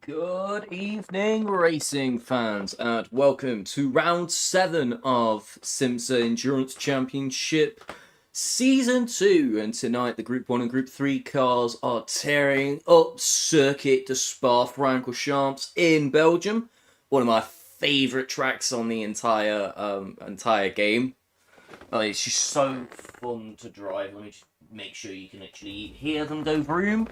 Good evening, racing fans, and welcome to round 7 of SIMSA Endurance Championship Season 2. And tonight, the Group 1 and Group 3 cars are tearing up Circuit de Spa-Francorchamps in Belgium. One of my favourite tracks on the entire game. It's just so fun to drive. Let me just make sure you can actually hear them go vroom.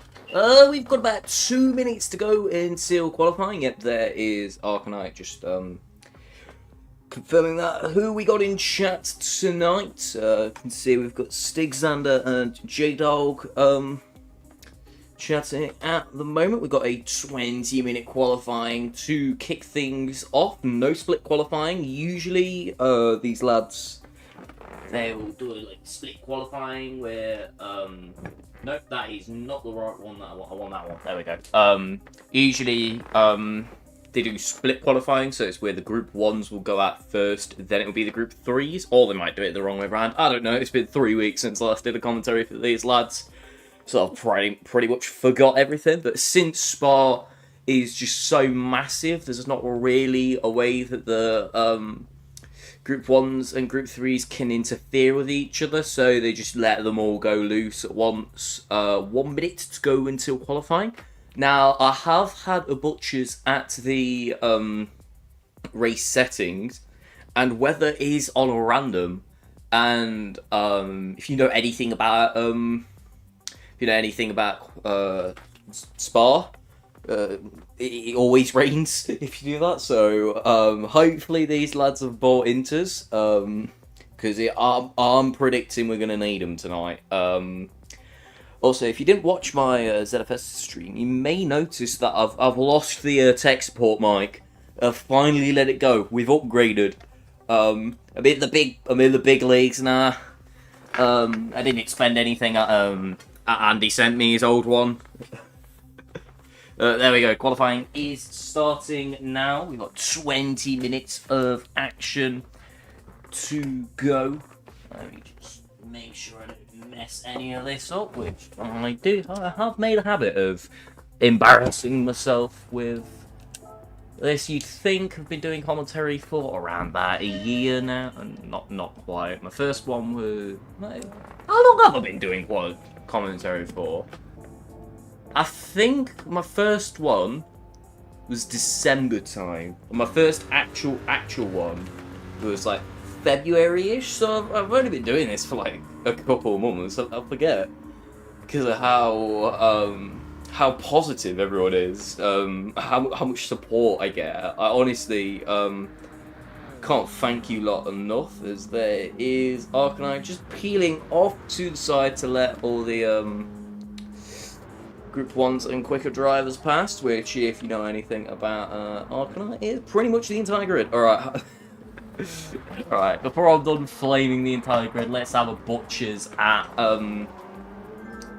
We've got about 2 minutes to go until qualifying. Yep, there is Arcanite just confirming that. Who we got in chat tonight? You can see we've got Stigzander and J-Dog chatting at the moment. We've got a 20-minute qualifying to kick things off. No split qualifying. Usually these lads, they will do like split qualifying where nope, that is not the right one. I want that one. There we go. Usually they do split qualifying, so it's where the group 1s will go out first, then it will be the group 3s, or they might do it the wrong way around. I don't know. It's been 3 weeks since I last did a commentary for these lads, so I've pretty much forgot everything. But since Spa is just so massive, there's not really a way that the Group 1s and Group 3s can interfere with each other, so they just let them all go loose at once. 1 minute to go until qualifying. Now, I have had a butchers at the race settings, and weather is on a random. And if you know anything about Spa, it always rains if you do that, so hopefully these lads have bought inters, because I'm predicting we're going to need them tonight. Also, if you didn't watch my ZFS stream, you may notice that I've lost the tech support mic. I've finally let it go. We've upgraded. I'm in the big leagues now. I didn't spend anything Andy sent me his old one. There we go, qualifying is starting now. We've got 20 minutes of action to go. Let me just make sure I don't mess any of this up, which I do. I have made a habit of embarrassing myself with this. You'd think I've been doing commentary for around about a year now, and not quite. My first one was... How long have I been doing commentary for? I think my first one was December time. My first actual one was like February-ish, so I've only been doing this for like a couple of months. I forget because of how positive everyone is, how much support I get. I honestly can't thank you lot enough, as there is Arcanine just peeling off to the side to let all the Group 1s and quicker drivers past, which, if you know anything about Arcanite, is pretty much the entire grid. Alright. Alright, before I'm done flaming the entire grid, let's have a butchers at, how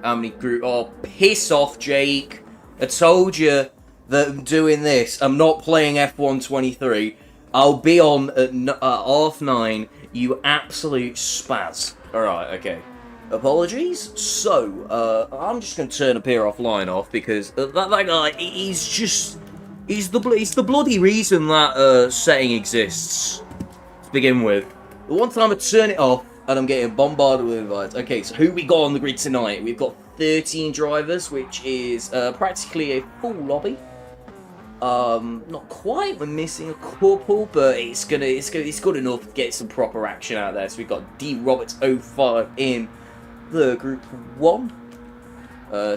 many group... Oh, piss off, Jake. I told you that I'm doing this. I'm not playing F1 23. I'll be on at half 9, you absolute spaz. Alright, okay. Apologies. So, I'm just going to turn Appear Offline off, because that guy, he's the bloody reason that setting exists to begin with. The one time I turn it off, and I'm getting bombarded with invites. Okay, so who we got on the grid tonight? We've got 13 drivers, which is practically a full lobby. Not quite. We're missing a couple, but it's good enough to get some proper action out there. So we've got D Roberts 05 in the Group 1.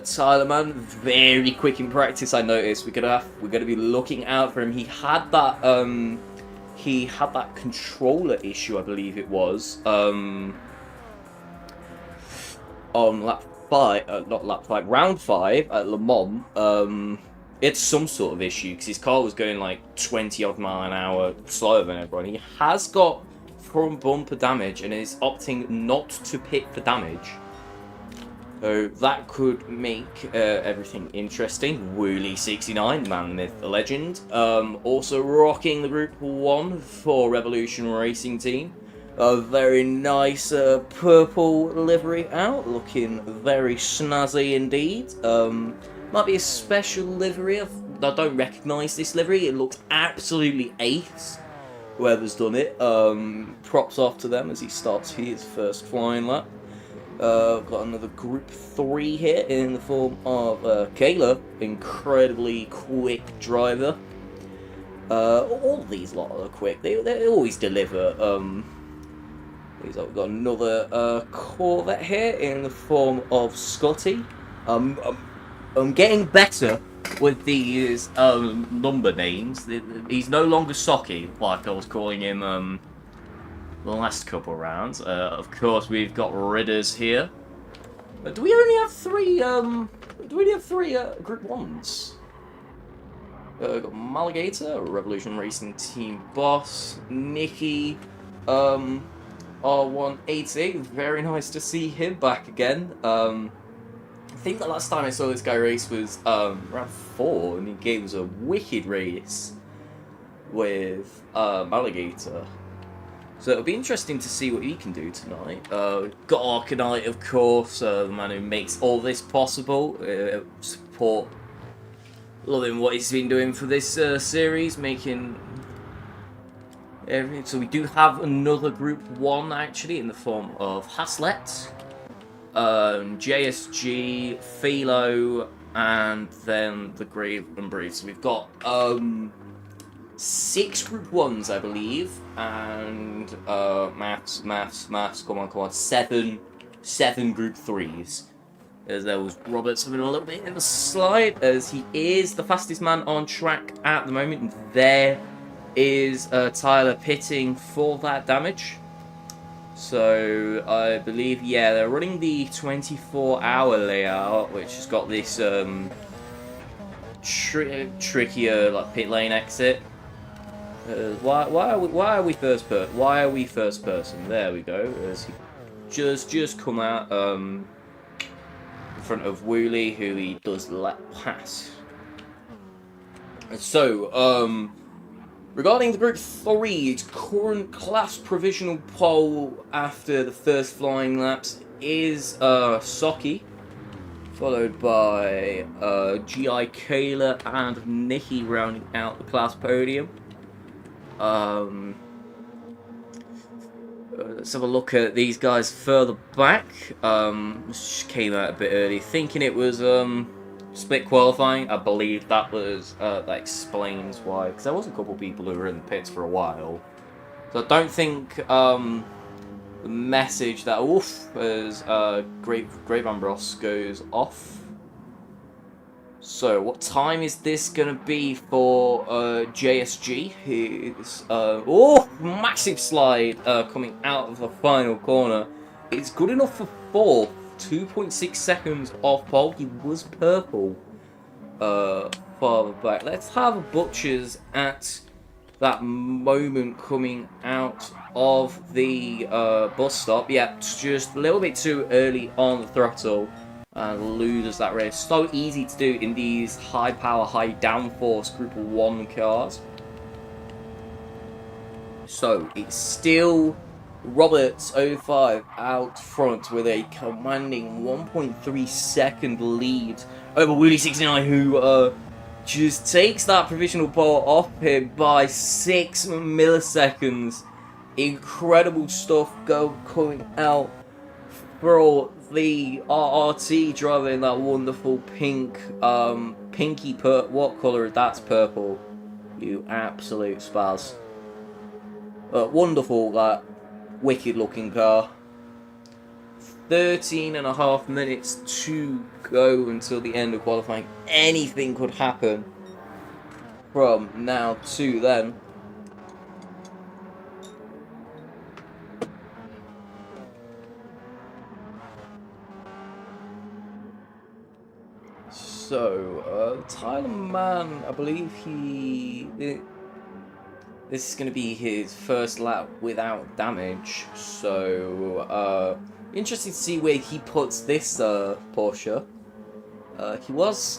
Tyler Man, very quick in practice. I noticed we're gonna be looking out for him. He had that controller issue, I believe it was, on round 5 at Le Mans. It's some sort of issue because his car was going like 20 odd mile an hour slower than everyone. He has got front bumper damage and is opting not to pit for damage. So that could make everything interesting. Wooly69, man, myth, the legend. Also rocking the Group 1 for Revolution Racing Team. A very nice purple livery out, looking very snazzy indeed. Might be a special livery. don't recognise this livery. It looks absolutely ace. Whoever's done it, props off to them as he starts his first flying lap. Got another Group 3 here in the form of Caleb, incredibly quick driver. All of these lot are quick. They always deliver. We've got another Corvette here in the form of Scotty. I'm getting better with these number names. He's no longer Socky, like I was calling him the last couple rounds. Of course, we've got Ridders here. Do we only have three? Do we only have three Group 1s? Got Maligator, Revolution Racing Team boss, Nicky, R188. Very nice to see him back again. I think the last time I saw this guy race was round 4, and he gave us a wicked race with Alligator. So it'll be interesting to see what he can do tonight. Got Arcanite, of course, the man who makes all this possible. Support, loving what he's been doing for this series, making everything. So we do have another Group 1 actually in the form of Haslet, JSG, Philo, and then the Grave and Breed. So we've got 6 Group 1s, I believe, and maths, come on, 7 Group 3s. As there was Roberts having a little bit of a slide, as he is the fastest man on track at the moment. And there is Tyler pitting for that damage. So I believe, yeah, they're running the 24-hour layout, which has got this trickier like pit lane exit. Why are we first person? There we go. As he just come out in front of Wooly, who he does let pass. So regarding the Group 3, its current class provisional poll after the first flying laps is Socky, followed by GI Kayla and Nikki rounding out the class podium. Let's have a look at these guys further back. Just came out a bit early, thinking it was split qualifying. I believe that was that explains why, because there was a couple people who were in the pits for a while. So I don't think the message that as Grave Ambrose goes off. So what time is this gonna be for JSG? Who's massive slide coming out of the final corner. It's good enough for 4th. 2.6 seconds off pole. He was purple farther back. Let's have a butchers at that moment coming out of the bus stop. Yeah, just a little bit too early on the throttle and loses that race. So easy to do in these high power, high downforce Group 1 cars. So it's still Roberts 05 out front with a commanding 1.3 second lead over Wooly 69, who just takes that provisional pole off him by 6 milliseconds. Incredible stuff coming out for the RRT driver in that wonderful pink, pinky what colour? That's purple. You absolute spaz. Wonderful, that wicked looking car. 13.5 minutes to go until the end of qualifying. Anything could happen from now to then. So, Tyler Mann, I believe this is going to be his first lap without damage, so interesting to see where he puts this Porsche. He was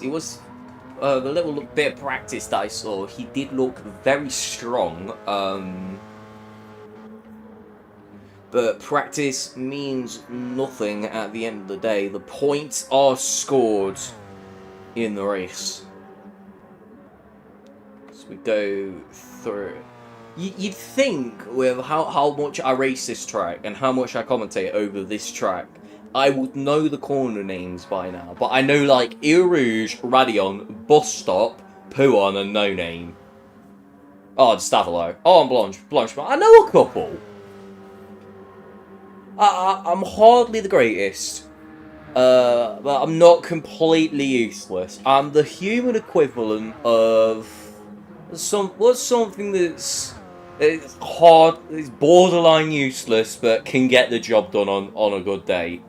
the little bit of practice that I saw, he did look very strong, but practice means nothing at the end of the day. The points are scored in the race. we go through. You'd think with how much I race this track and how much I commentate over this track, I would know the corner names by now. But I know like Eau Rouge, Radion, Bus Stop, Pouon, and No Name. Oh, Stavilo. Oh, and Blanche. I know a couple. I'm hardly the greatest. But I'm not completely useless. I'm the human equivalent of something that's it's hard, it's borderline useless, but can get the job done on a good day.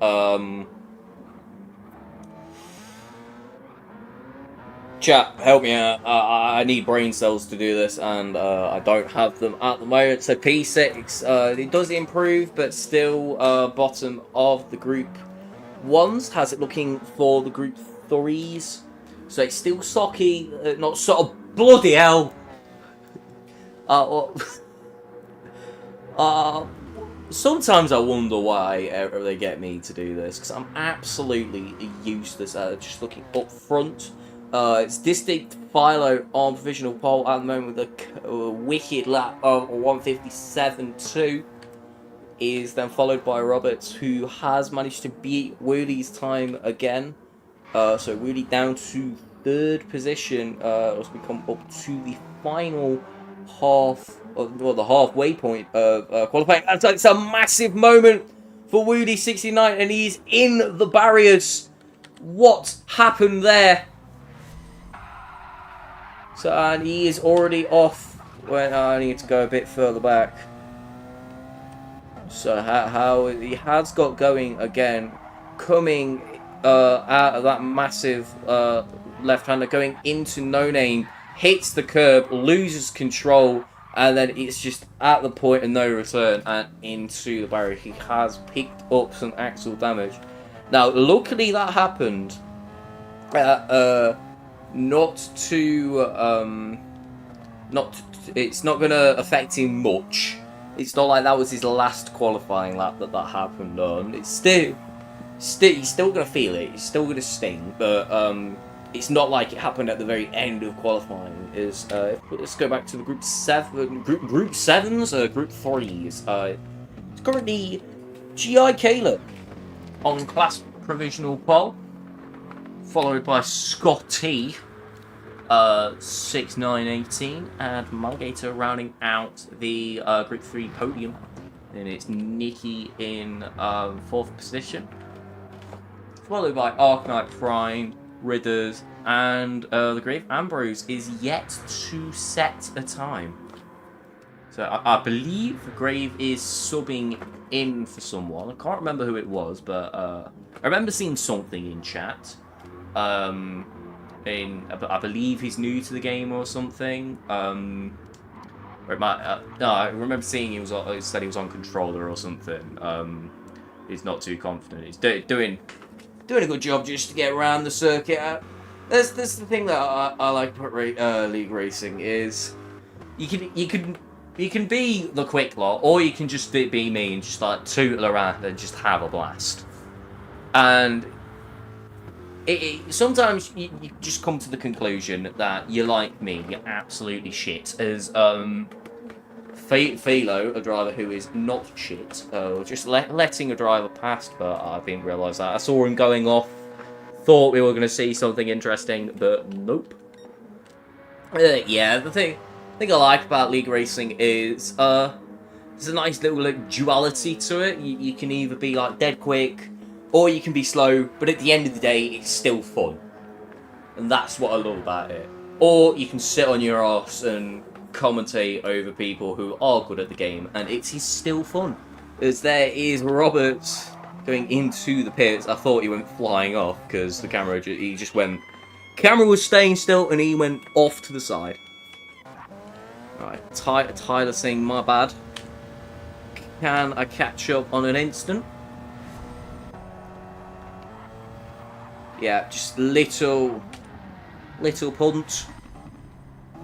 Chat, help me out. I need brain cells to do this, and I don't have them at the moment. So P6, it does improve, but still bottom of the group ones. Has it looking for the group threes? So it's still socky, not sort of bloody hell. Sometimes I wonder why they get me to do this, because I'm absolutely useless at just looking up front. It's Distinct Philo on provisional pole at the moment with a wicked lap of 157.2. Is then followed by Roberts, who has managed to beat Woody's time again. So Woody down to third position as we come up to the final the halfway point of qualifying. It's a massive moment for Woody 69, and he's in the barriers. What happened there? So, and he is already off when I need to go a bit further back. So how he has got going again, coming out of that massive left-hander, going into No Name, hits the curb, loses control, and then it's just at the point of no return and into the barrier. He has picked up some axle damage. Now, luckily that happened. It's not going to affect him much. It's not like that was his last qualifying lap that happened on. It's still he's still going to feel it. It's still going to sting, but it's not like it happened at the very end of qualifying. Let's go back to the group sevens, group threes. It's currently GI Caleb on class provisional pole, followed by Scotty, 6-9-18, and Mulgator rounding out the Group 3 podium. And it's Nikki in 4th position, followed by Arknight Prime, Ridders, and the Grave Ambrose is yet to set a time. So I believe Grave is subbing in for someone. I can't remember who it was, but I remember seeing something in chat. I believe he's new to the game or something. Or it might, no, I remember seeing he said he was on controller or something. He's not too confident. He's doing a good job just to get around the circuit. That's the thing that I like about league racing is you can be the quick lot, or you can just be me and just like tootle around and just have a blast. And sometimes you just come to the conclusion that you're like me, you're absolutely shit. As Philo, a driver who is not shit, just letting a driver past, but I didn't realise that. I saw him going off, thought we were going to see something interesting, but nope. Yeah, the thing I like about league racing is there's a nice little duality to it. You can either be like dead quick, or you can be slow, but at the end of the day, it's still fun. And that's what I love about it. Or you can sit on your arse and commentate over people who are good at the game, and it's still fun. As there is Roberts going into the pits. I thought he went flying off, because the camera, he just went... Camera was staying still, and he went off to the side. Right, Tyler saying, my bad. Can I catch up on an instant? Yeah, just little punt.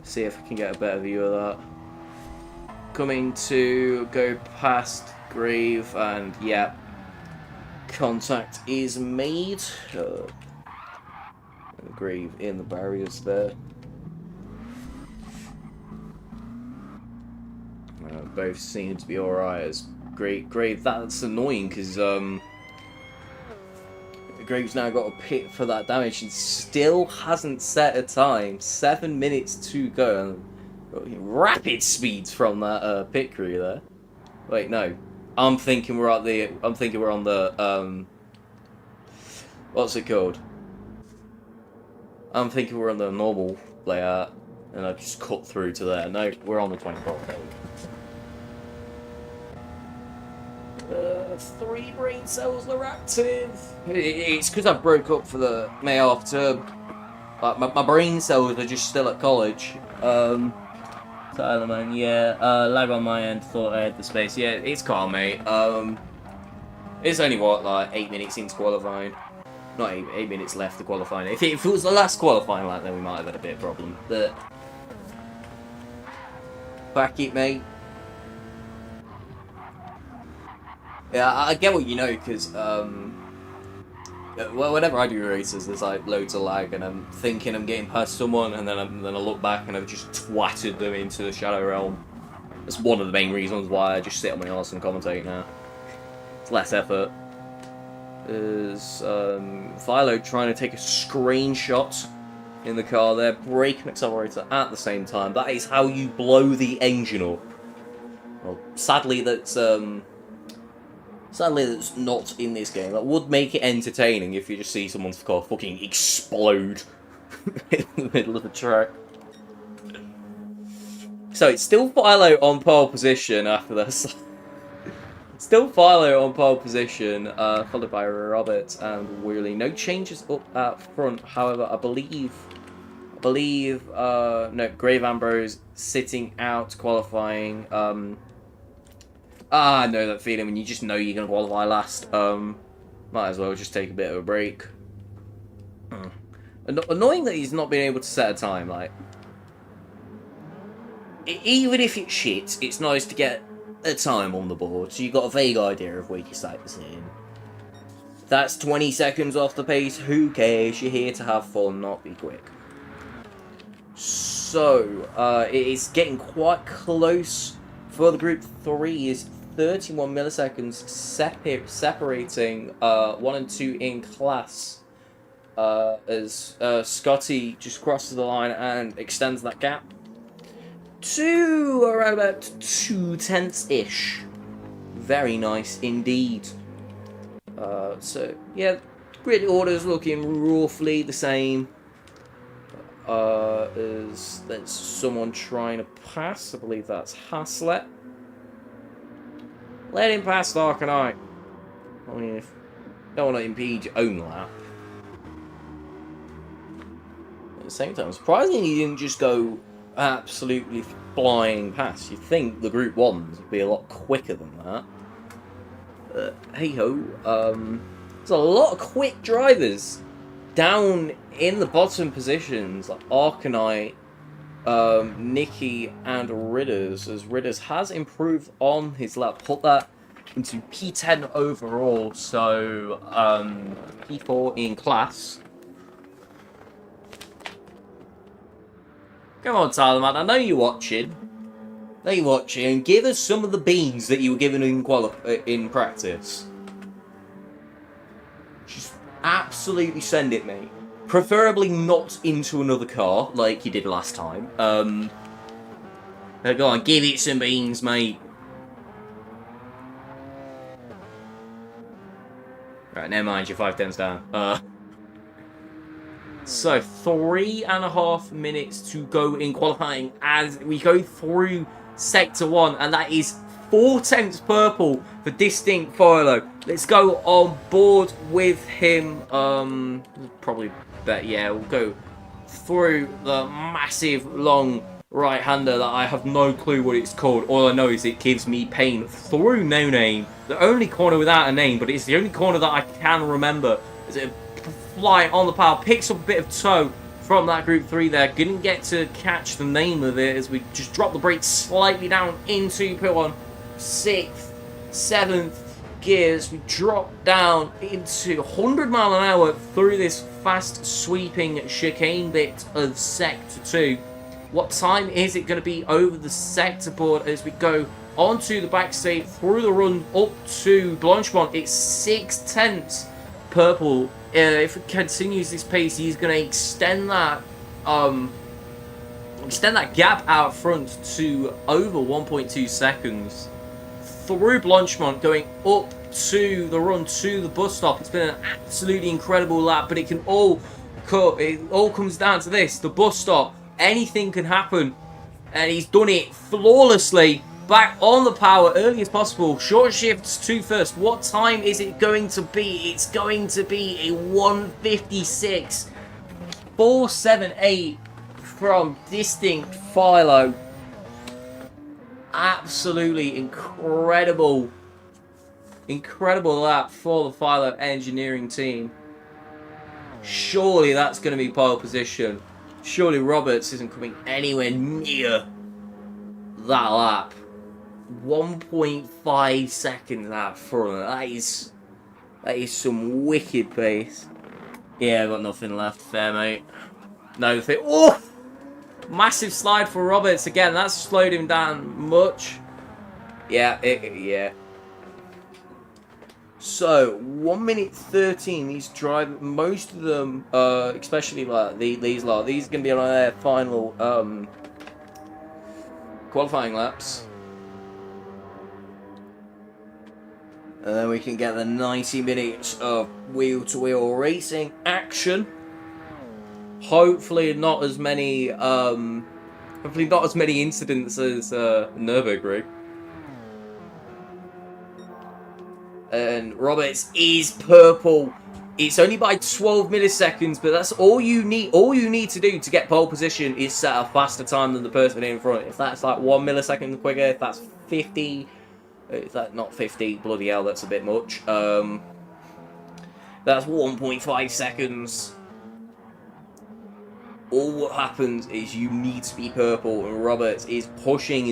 See if I can get a better view of that. Coming to go past Grave, and yeah, contact is made. Grave in the barriers there. Both seem to be alright. As Grave, that's annoying because Grave's now got a pit for that damage and still hasn't set a time. 7 minutes to go. Rapid speeds from that pit crew there. Wait, no. I'm thinking we're on the what's it called? I'm thinking we're on the normal layout, and I just cut through to there. No, we're on the 24. 3 brain cells are active. It's because I broke up for the May half term. Like my brain cells are just still at college. Tyler, man, yeah. Lag on my end. Thought I had the space. Yeah, it's calm, mate. It's only what, like 8 minutes into qualifying. Not 8 minutes left to qualifying. If it was the last qualifying lap, then we might have had a bit of a problem. But back it, mate. Yeah, I get what you know, because well, whenever I do races, there's like loads of lag, and I'm thinking I'm getting past someone, and then I look back and I've just twatted them into the Shadow Realm. That's one of the main reasons why I just sit on my arse and commentate now. It's less effort. There's Philo trying to take a screenshot in the car there, brake and accelerator at the same time. That is how you blow the engine up. Well, sadly that's not in this game. That would make it entertaining if you just see someone's car fucking explode in the middle of the track. So it's still Philo on pole position after this. Still Philo on pole position, followed by Robert and Wheelie. No changes up at front, however, I believe, no, Grave Ambrose sitting out qualifying. I know that feeling when you just know you're going to qualify last. Might as well just take a bit of a break. Annoying that he's not been able to set a time, like. Even if it's shit, it's nice to get a time on the board, so you've got a vague idea of where your sight is in. That's 20 seconds off the pace, who cares? You're here to have fun, not be quick. So, it's getting quite close for the Group 3 is 31 milliseconds separating 1 and 2 in class as Scotty just crosses the line and extends that gap to around about 2/10-ish. Very nice indeed. So, yeah, grid order's looking roughly the same. There's someone trying to pass. I believe that's Haslett. Let him pass Darkenite. I mean, if you don't want to impede your own lap. At the same time, surprisingly, you didn't just go absolutely flying past. You'd think the Group 1s would be a lot quicker than that. Hey-ho. There's a lot of quick drivers down in the bottom positions, like Arcanite, Nicky, and Ridders, as Ridders has improved on his lap, put that into P10 overall, so P4 in class. Come on, Tyler, man, I know you're watching. Give us some of the beans that you were given in practice. Just absolutely send it, mate. Preferably not into another car, like you did last time. Go on, give it some beans, mate. Right, never mind, you're 5 tenths down. So, 3.5 minutes to go in qualifying as we go through Sector 1, and that is 4 tenths purple for Distinct Philo. Let's go on board with him. Probably better, yeah, we'll go through the massive long right-hander that I have no clue what it's called. All I know is it gives me pain through No Name. The only corner without a name, but it's the only corner that I can remember. Is it fly on the power, picks up a bit of toe from that Group 3 there. Didn't get to catch the name of it as we just drop the brakes slightly down into pit 1. 6th, 7th gears. We drop down into 100 mile an hour through this fast sweeping chicane bit of Sector 2. What time is it going to be over the sector board as we go onto the back straight through the run up to Blanchemont? It's 6/10 purple. If it continues this pace, he's going to extend that gap out front to over 1.2 seconds. Through Blanchemont, going up to the run to the bus stop. It's been an absolutely incredible lap, but it all comes down to this: the bus stop. Anything can happen, and he's done it flawlessly. Back on the power early as possible. Short shifts to first. What time is it going to be? It's going to be a 1:56.478 from Distinct Philo. Absolutely incredible lap for the Philo engineering team. Surely that's going to be pole position. Surely Roberts isn't coming anywhere near that lap. 1.5 seconds out front. That is some wicked pace. Yeah, I've got nothing left. Fair, mate. No thing. Oh! Massive slide for Roberts again. That's slowed him down much. Yeah, yeah. So 1:13. These drive most of them, especially like these lot. These are gonna be on their final qualifying laps, and then we can get the 90 minutes of wheel-to-wheel racing action. Hopefully not as many incidents as Nürburgring. And Roberts is purple. It's only by 12 milliseconds, but that's all you need. All you need to do to get pole position is set a faster time than the person in front. If that's like 1 millisecond quicker, if that's 50, if that's not 50, bloody hell, that's a bit much. That's 1.5 seconds. All what happens is you need to be purple, and Roberts is pushing.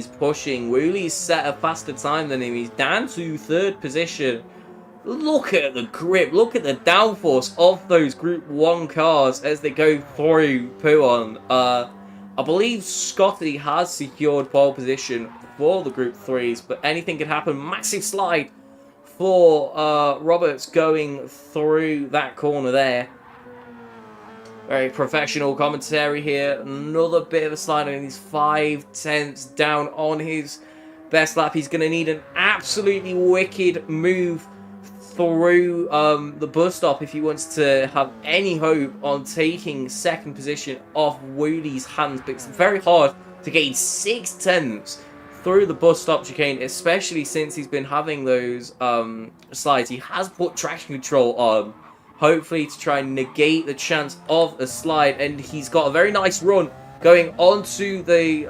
Wooley's set a faster time than him. He's down to third position. Look at the grip. Look at the downforce of those Group 1 cars as they go through Pouhon. I believe Scotty has secured pole position for the Group 3s, but anything could happen. Massive slide for Roberts going through that corner there. Very professional commentary here. Another bit of a slide, and he's 5/10 down on his best lap. He's going to need an absolutely wicked move through the bus stop if he wants to have any hope on taking second position off Woody's hands. But it's very hard to gain 6/10 through the bus stop chicane, especially since he's been having those slides. He has put traction control on, hopefully to try and negate the chance of a slide, and he's got a very nice run going onto the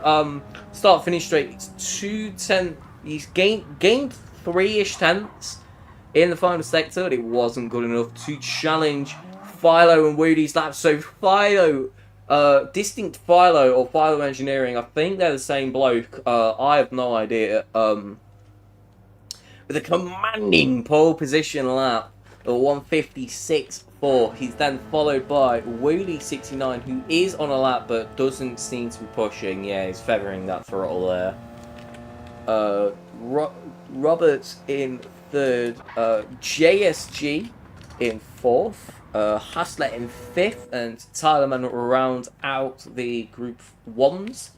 start-finish straight. It's 2/10. He's gained 3-ish tenths in the final sector, but it wasn't good enough to challenge Philo and Woody's lap. So Philo, Distinct Philo or Philo Engineering, I think they're the same bloke. I have no idea. With a commanding pole position lap. 1:56.4. He's then followed by Wooly 69, who is on a lap but doesn't seem to be pushing. Yeah, he's feathering that throttle there. Roberts in third, JSG in fourth, Haslett in fifth, and Tylerman round out the Group 1s.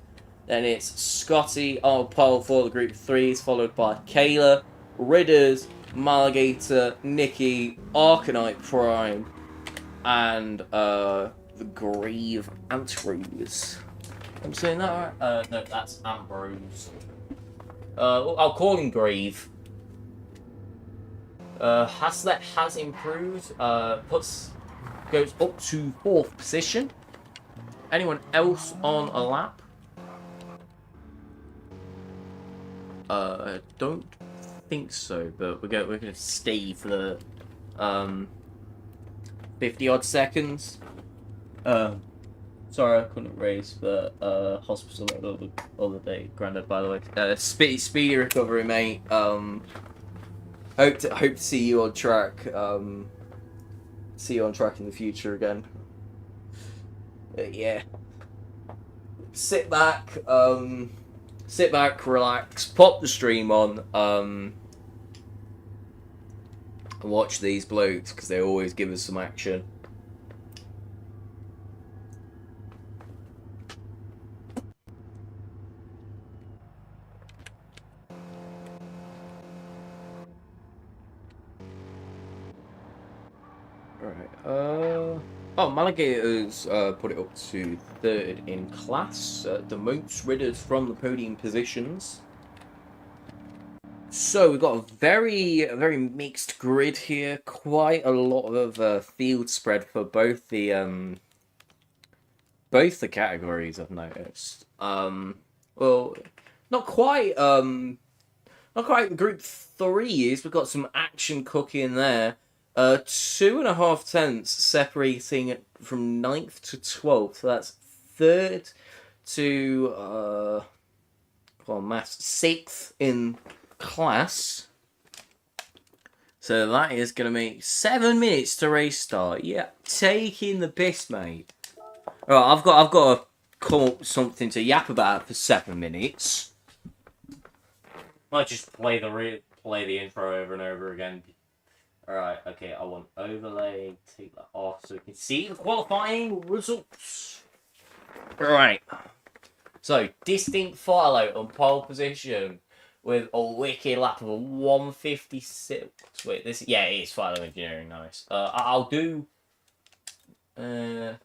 Then it's Scotty on pole for the Group 3s, followed by Kayla, Ridders, Maligator, Nicky, Arcanite Prime, and the Grieve Ambrose. I'm saying that right? No, that's Ambrose. I'll call him Grieve. Haslett has improved. Goes up to fourth position. Anyone else on a lap? Don't think so, but we're going to stay for the 50 odd seconds. Sorry I couldn't race, but hospital the other day, Grandad, by the way. Speedy recovery, mate. Hope to see you on track. See you on track in the future again. Yeah. sit back, relax, pop the stream on, and watch these blokes because they always give us some action. Alright, oh, Malagators put it up to third in class. The most ridders from the podium positions. So we've got a very mixed grid here. Quite a lot of field spread for both the categories. I've noticed. Well, not quite. Not quite. Group 3 is. We've got some action cooking there. 2.5 tenths separating from 9th to 12th. So that's 3rd to maths 6th in class. So that is going to make 7 minutes to race start. Yeah, taking the piss, mate. Alright, I've got to come up with something to yap about for 7 minutes. Might just play the intro over and over again. Alright, okay, I want overlay, take that off so we can see the qualifying results. Alright. So, distinct file out on pole position with a wicked lap of a 156. Wait, it is Philo Engineering, nice. I'll do... yeah,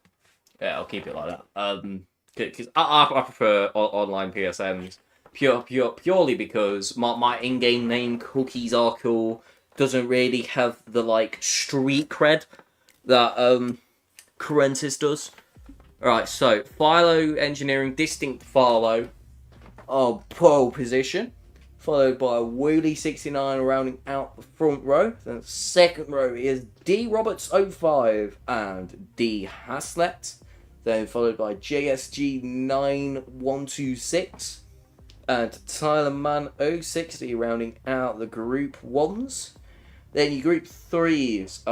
I'll keep it like that. Because I prefer online PSMs purely because my in-game name, Cookies Are Cool, doesn't really have the, like, street cred that Currentis does. Alright, so, Philo Engineering, distinct Philo on pole position, followed by Wooly 69 rounding out the front row. Then the second row is D Roberts 05 and D Haslett. Then followed by JSG 9126 and Tyler Mann 060 rounding out the group 1s. Then your group 3s,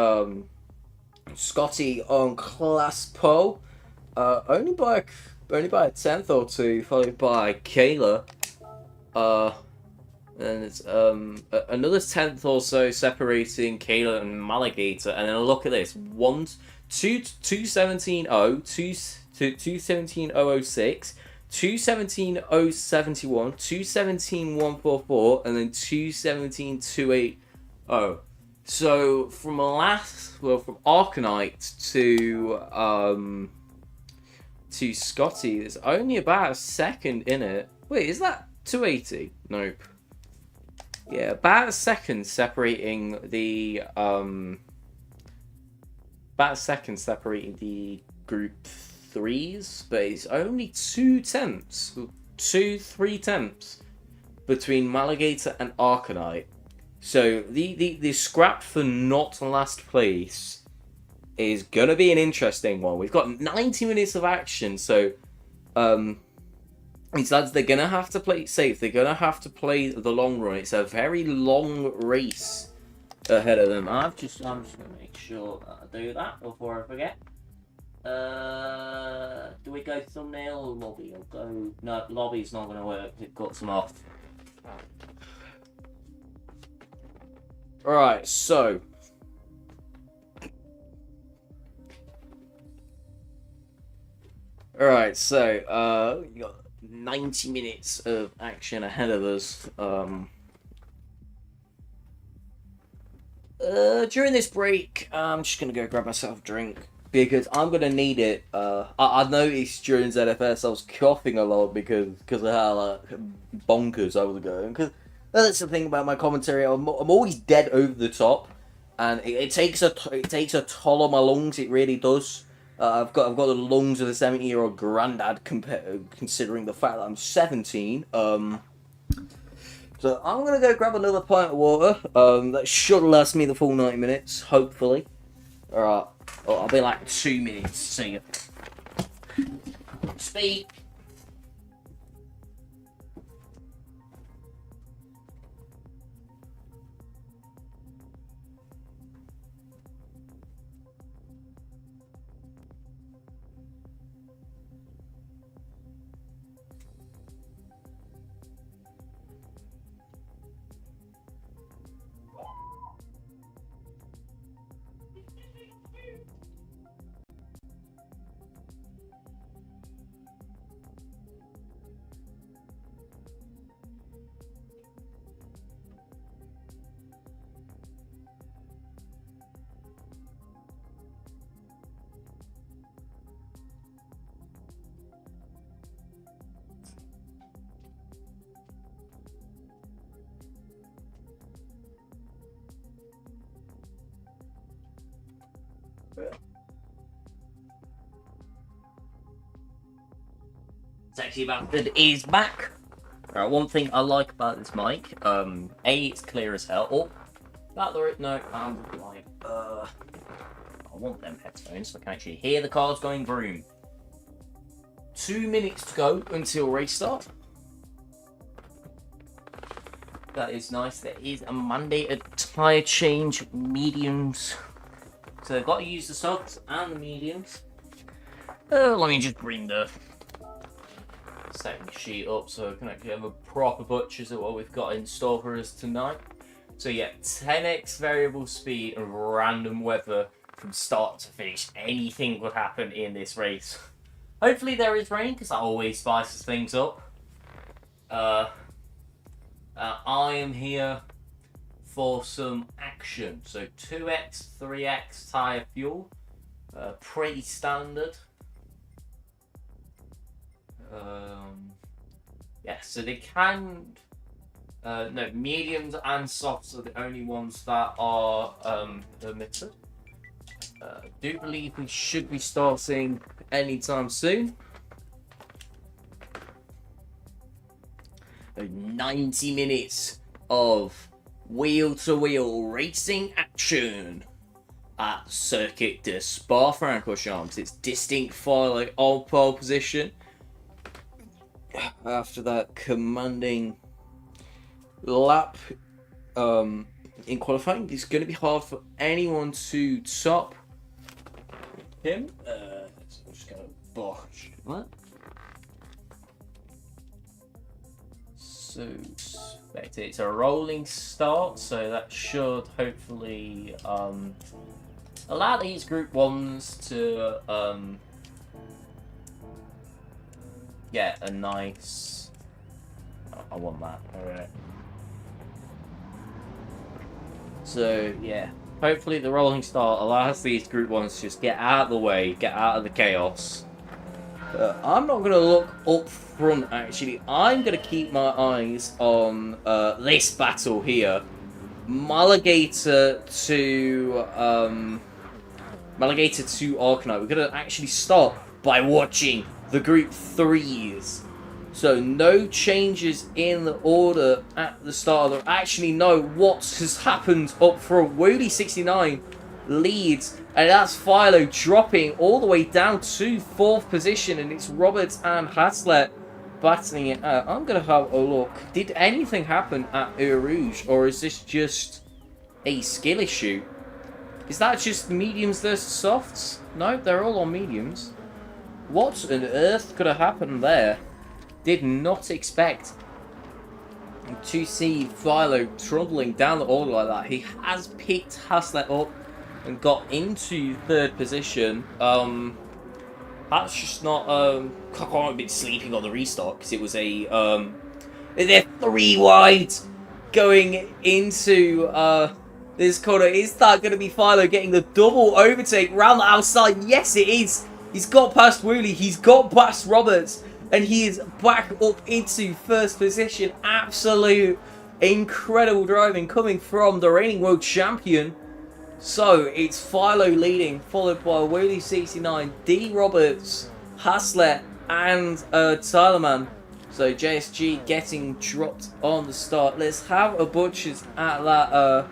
Scotty on class pole, only by a tenth or two, followed by Kayla. And it's another tenth or so separating Kayla and Maligator. And then look at this: 217.0, 217.006, 217.071, 217.144, and then 217.280. So from Arcanite to Scotty, there's only about a second in it. Wait, is that 280? Nope. Yeah, about a second separating the group 3s, but it's only 3 tenths between Maligator and Arcanite. So the scrap for not last place is gonna be an interesting one. We've got 90 minutes of action, so these lads, they're gonna have to play it safe. They're gonna have to play the long run. It's a very long race ahead of them. I'm just gonna make sure that I do that before I forget. Do we go thumbnail or lobby? I'll go. No, lobby's not gonna work. It cuts them off. Alright, so you got 90 minutes of action ahead of us. During this break, I'm just gonna go grab myself a drink because I'm gonna need it. I noticed during ZFS I was coughing a lot because of how bonkers I was going. Because that's the thing about my commentary. I'm always dead over the top, and it takes a toll on my lungs. It really does. I've got the lungs of a 70-year-old granddad considering the fact that I'm 17. So I'm gonna go grab another pint of water. That should last me the full 90 minutes, hopefully. Alright, I'll be like 2 minutes. See ya. Speed. Sexy Bastard is back. Right, one thing I like about this mic, A, it's clear as hell. Oh, no, I'm like, I want them headphones so I can actually hear the cars going vroom. 2 minutes to go until race start. That is nice. There is a mandated tyre change, mediums. So they've got to use the softs and the mediums. Let me just bring the setting sheet up so I can actually have a proper butchers of what we've got in store for us tonight. So yeah, 10x variable speed and random weather from start to finish. Anything could happen in this race. Hopefully there is rain, because that always spices things up. I am here for some action. So 2x, 3x tyre fuel. Pretty standard. Yeah, so they can... no, mediums and softs are the only ones that are permitted. I do believe we should be starting anytime soon. 90 minutes of wheel-to-wheel racing action at Circuit de Spa-Francorchamps. It's distinct file on pole position. After that commanding lap in qualifying, it's going to be hard for anyone to top him. So I'm just going to botch that. So it's a rolling start, so that should hopefully allow these Group 1s to get a nice... I want that. Alright. So, yeah. Hopefully the rolling start allows these Group 1s to just get out of the way, get out of the chaos. I'm not going to look up front, actually. I'm going to keep my eyes on this battle here. Maligator to Arcanite. We're going to actually start by watching the Group 3s. So no changes in the order at the start. Actually, no, what has happened up front? Woody 69 leads, and that's Philo dropping all the way down to 4th position, and it's Roberts and Haslett battling it out. I'm going to have a look. Did anything happen at Eau Rouge, or is this just a skill issue? Is that just mediums versus softs? No, they're all on mediums. What on earth could have happened there? Did not expect to see Philo trundling down the order like that. He has picked Haslett up and got into 3rd position. That's just not... I can't be sleeping on the restart because it was a... they're 3 wide going into this corner. Is that going to be Philo getting the double overtake round the outside? Yes, it is. He's got past Woolley. He's got past Roberts. And he is back up into 1st position. Absolute incredible driving coming from the reigning world champion. So it's Philo leading, followed by Woolley 69, D Roberts, Haslett, and Tylerman. So JSG getting dropped on the start. Let's have a butchers at that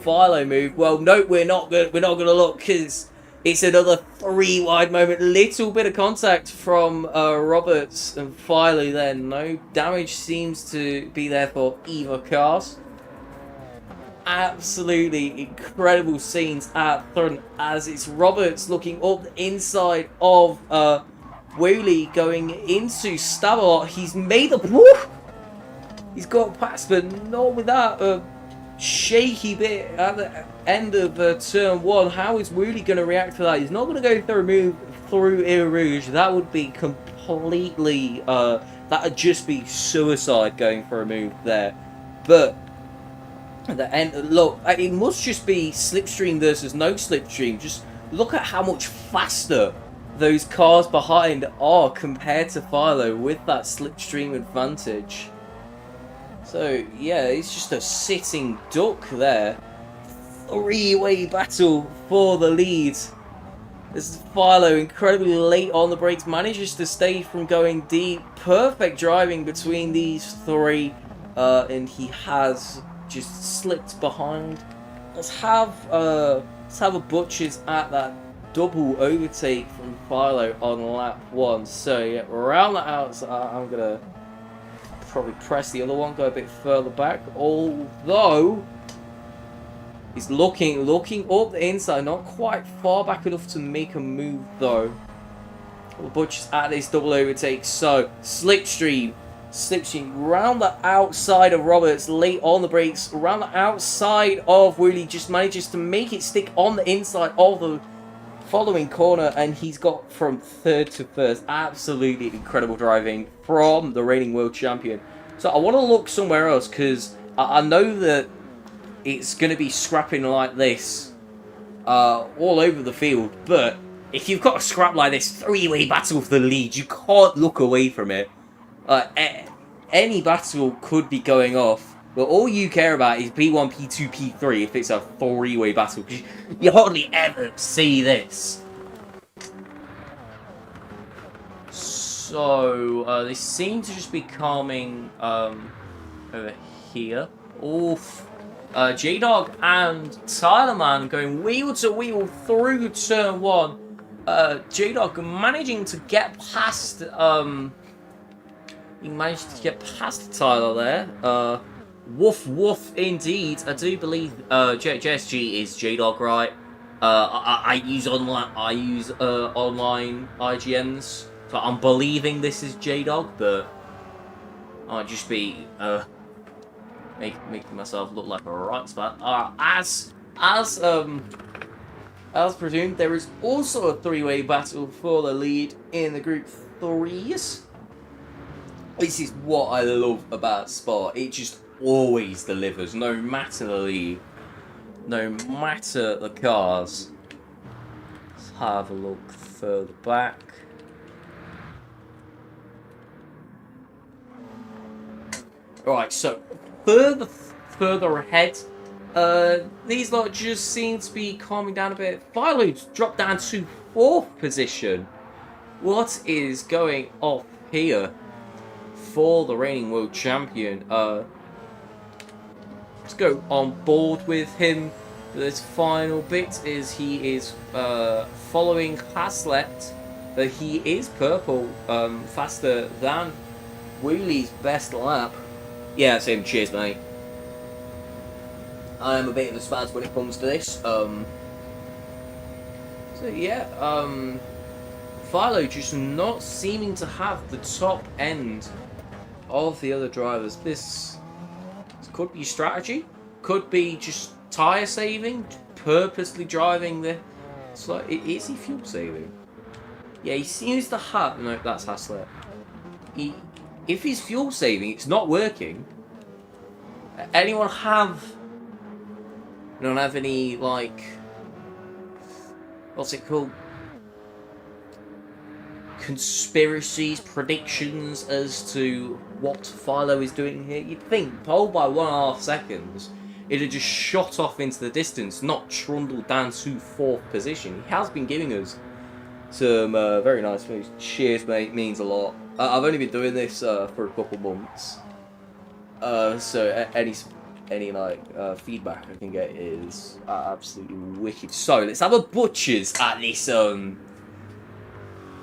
Philo move. Well, no, we're not gonna look because it's another 3 wide moment. Little bit of contact from Roberts and Philo there. No damage seems to be there for either cars. Absolutely incredible scenes at front as it's Roberts looking up the inside of Woolley going into Stabalot. He's made up. Woo! He's got past, but not with that shaky bit at the end of turn 1. How is Woolley going to react to that? He's not going to go through a move through Eau Rouge. That would be completely... that would just be suicide going for a move there. But at the end, look, it must just be slipstream versus no slipstream. Just look at how much faster those cars behind are compared to Philo with that slipstream advantage. So, yeah, it's just a sitting duck there. 3-way battle for the lead This is Philo, incredibly late on the brakes, manages to stay from going deep. Perfect driving between these three, and he has just slipped behind. Let's have a butchers at that double overtake from Philo on lap 1. So yeah, around the outside, I'm gonna probably press the other one, go a bit further back. Although he's looking up the inside, not quite far back enough to make a move though. Butchers at this double overtake. So slipstream round the outside of Roberts, late on the brakes, around the outside of Woolley, just manages to make it stick on the inside of the following corner, and he's got from third to first. Absolutely incredible driving from the reigning world champion. So I want to look somewhere else, because I know that it's going to be scrapping like this all over the field, but if you've got a scrap like this, three-way battle for the lead, you can't look away from it. Any battle could be going off, but all you care about is P1, P2, P3 if it's a three-way battle, because you hardly ever see this. So, they seem to just be calming over here. Oof. J-Dog and Tyler Man going wheel to wheel through turn 1. J-Dog managing to get past, he managed to get past Tyler there. Woof woof indeed. I do believe, JSG is J-Dog, right? I use online IGNs, so I'm believing this is J-Dog, but I might just be, making myself look like a right spot. As presumed, there is also a three-way battle for the lead in the Group 3s. This is what I love about Spa. It just always delivers, no matter the lead, no matter the cars. Let's have a look further back. Alright, so further ahead, these lot just seem to be calming down a bit. Philo's dropped down to 4th position. What is going off here for the reigning world champion? Let's go on board with him. This final bit is he is following Haslet, but he is purple, faster than Wheelie's best lap. Yeah, same. Cheers, mate. I am a bit of a spaz when it comes to this. So yeah, Philo just not seeming to have the top end of the other drivers. This could be strategy, could be just tyre saving, purposely driving the. It's like, is he fuel saving? Yeah, he seems to have. No, that's Haslett. If he's fuel saving, it's not working. Anyone have any, like, what's it called? Conspiracies, predictions as to what Philo is doing here? You'd think, pole by 1.5 seconds, it'd have just shot off into the distance, not trundled down to 4th position. He has been giving us some very nice moves. Cheers, mate, means a lot. I've only been doing this for a couple months, so any like feedback I can get is absolutely wicked. So let's have a butchers at this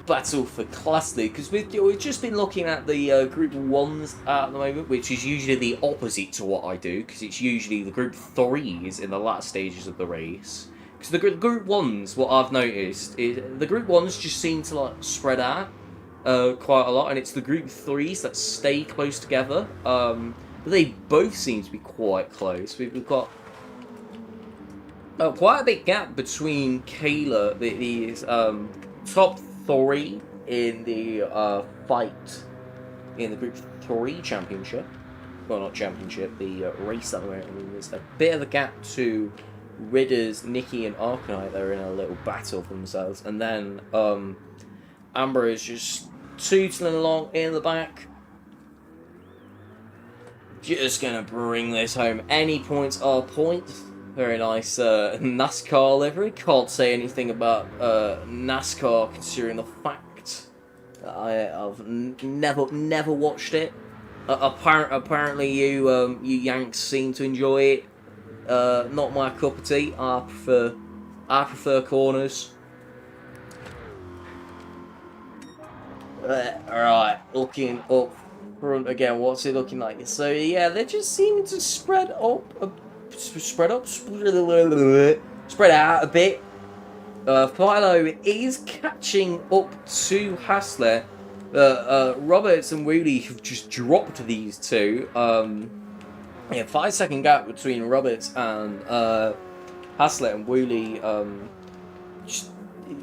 battle for class lead, because we've just been looking at the group 1s at the moment, which is usually the opposite to what I do, because it's usually the group 3s in the latter stages of the race. Because the group 1s, what I've noticed is the group 1s just seem to like spread out quite a lot, and it's the group 3s that stay close together. But they both seem to be quite close. We've got quite a big gap between Kayla, these top 3 in the fight in the Group 3 championship. Well, not championship, the race that we're in. There's a bit of a gap to Ridders, Nikki, and Arcanite. They're in a little battle for themselves. And then Amber is just tootling along in the back. Just gonna bring this home. Any points are points. Very nice NASCAR livery. Can't say anything about NASCAR considering the fact that I've never watched it. Apparently you Yanks seem to enjoy it. Not my cup of tea. I prefer corners. Alright, looking up front again. What's it looking like? So yeah, they're just seeming to spread out a bit. Philo is catching up to Hassler. Roberts and Wheelie have just dropped these two. 5-second gap between Roberts and Hassler, and Wheelie.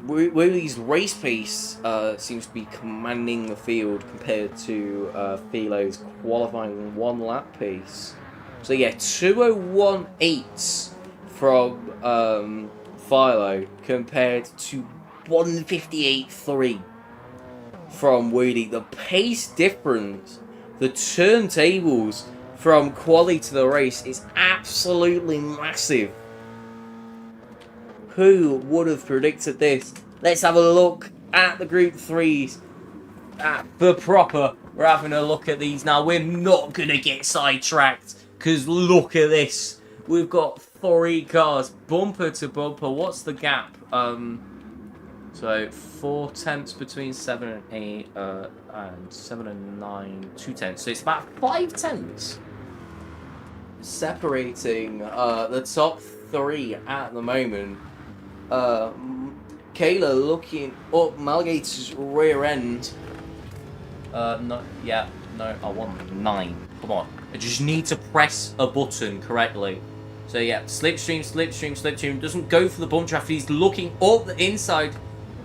Wheelie's race pace seems to be commanding the field compared to Philo's qualifying 1 lap pace. So yeah, 2:01.8 from Philo compared to 1:58.3 from Wheelie. The pace difference, the turntables from quali to the race is absolutely massive. Who would have predicted this? Let's have a look at the Group 3s. We're having a look at these now. We're not going to get sidetracked, because look at this. We've got 3 cars, bumper to bumper. What's the gap? So 4 tenths between 7 and 8, and 7 and 9, 2 tenths. So it's about 5 tenths separating the top 3 at the moment. Kayla looking up Malgate's rear end. I want 9. Come on. I just need to press a button correctly. So yeah, slipstream. Doesn't go for the bump draft. He's looking up the inside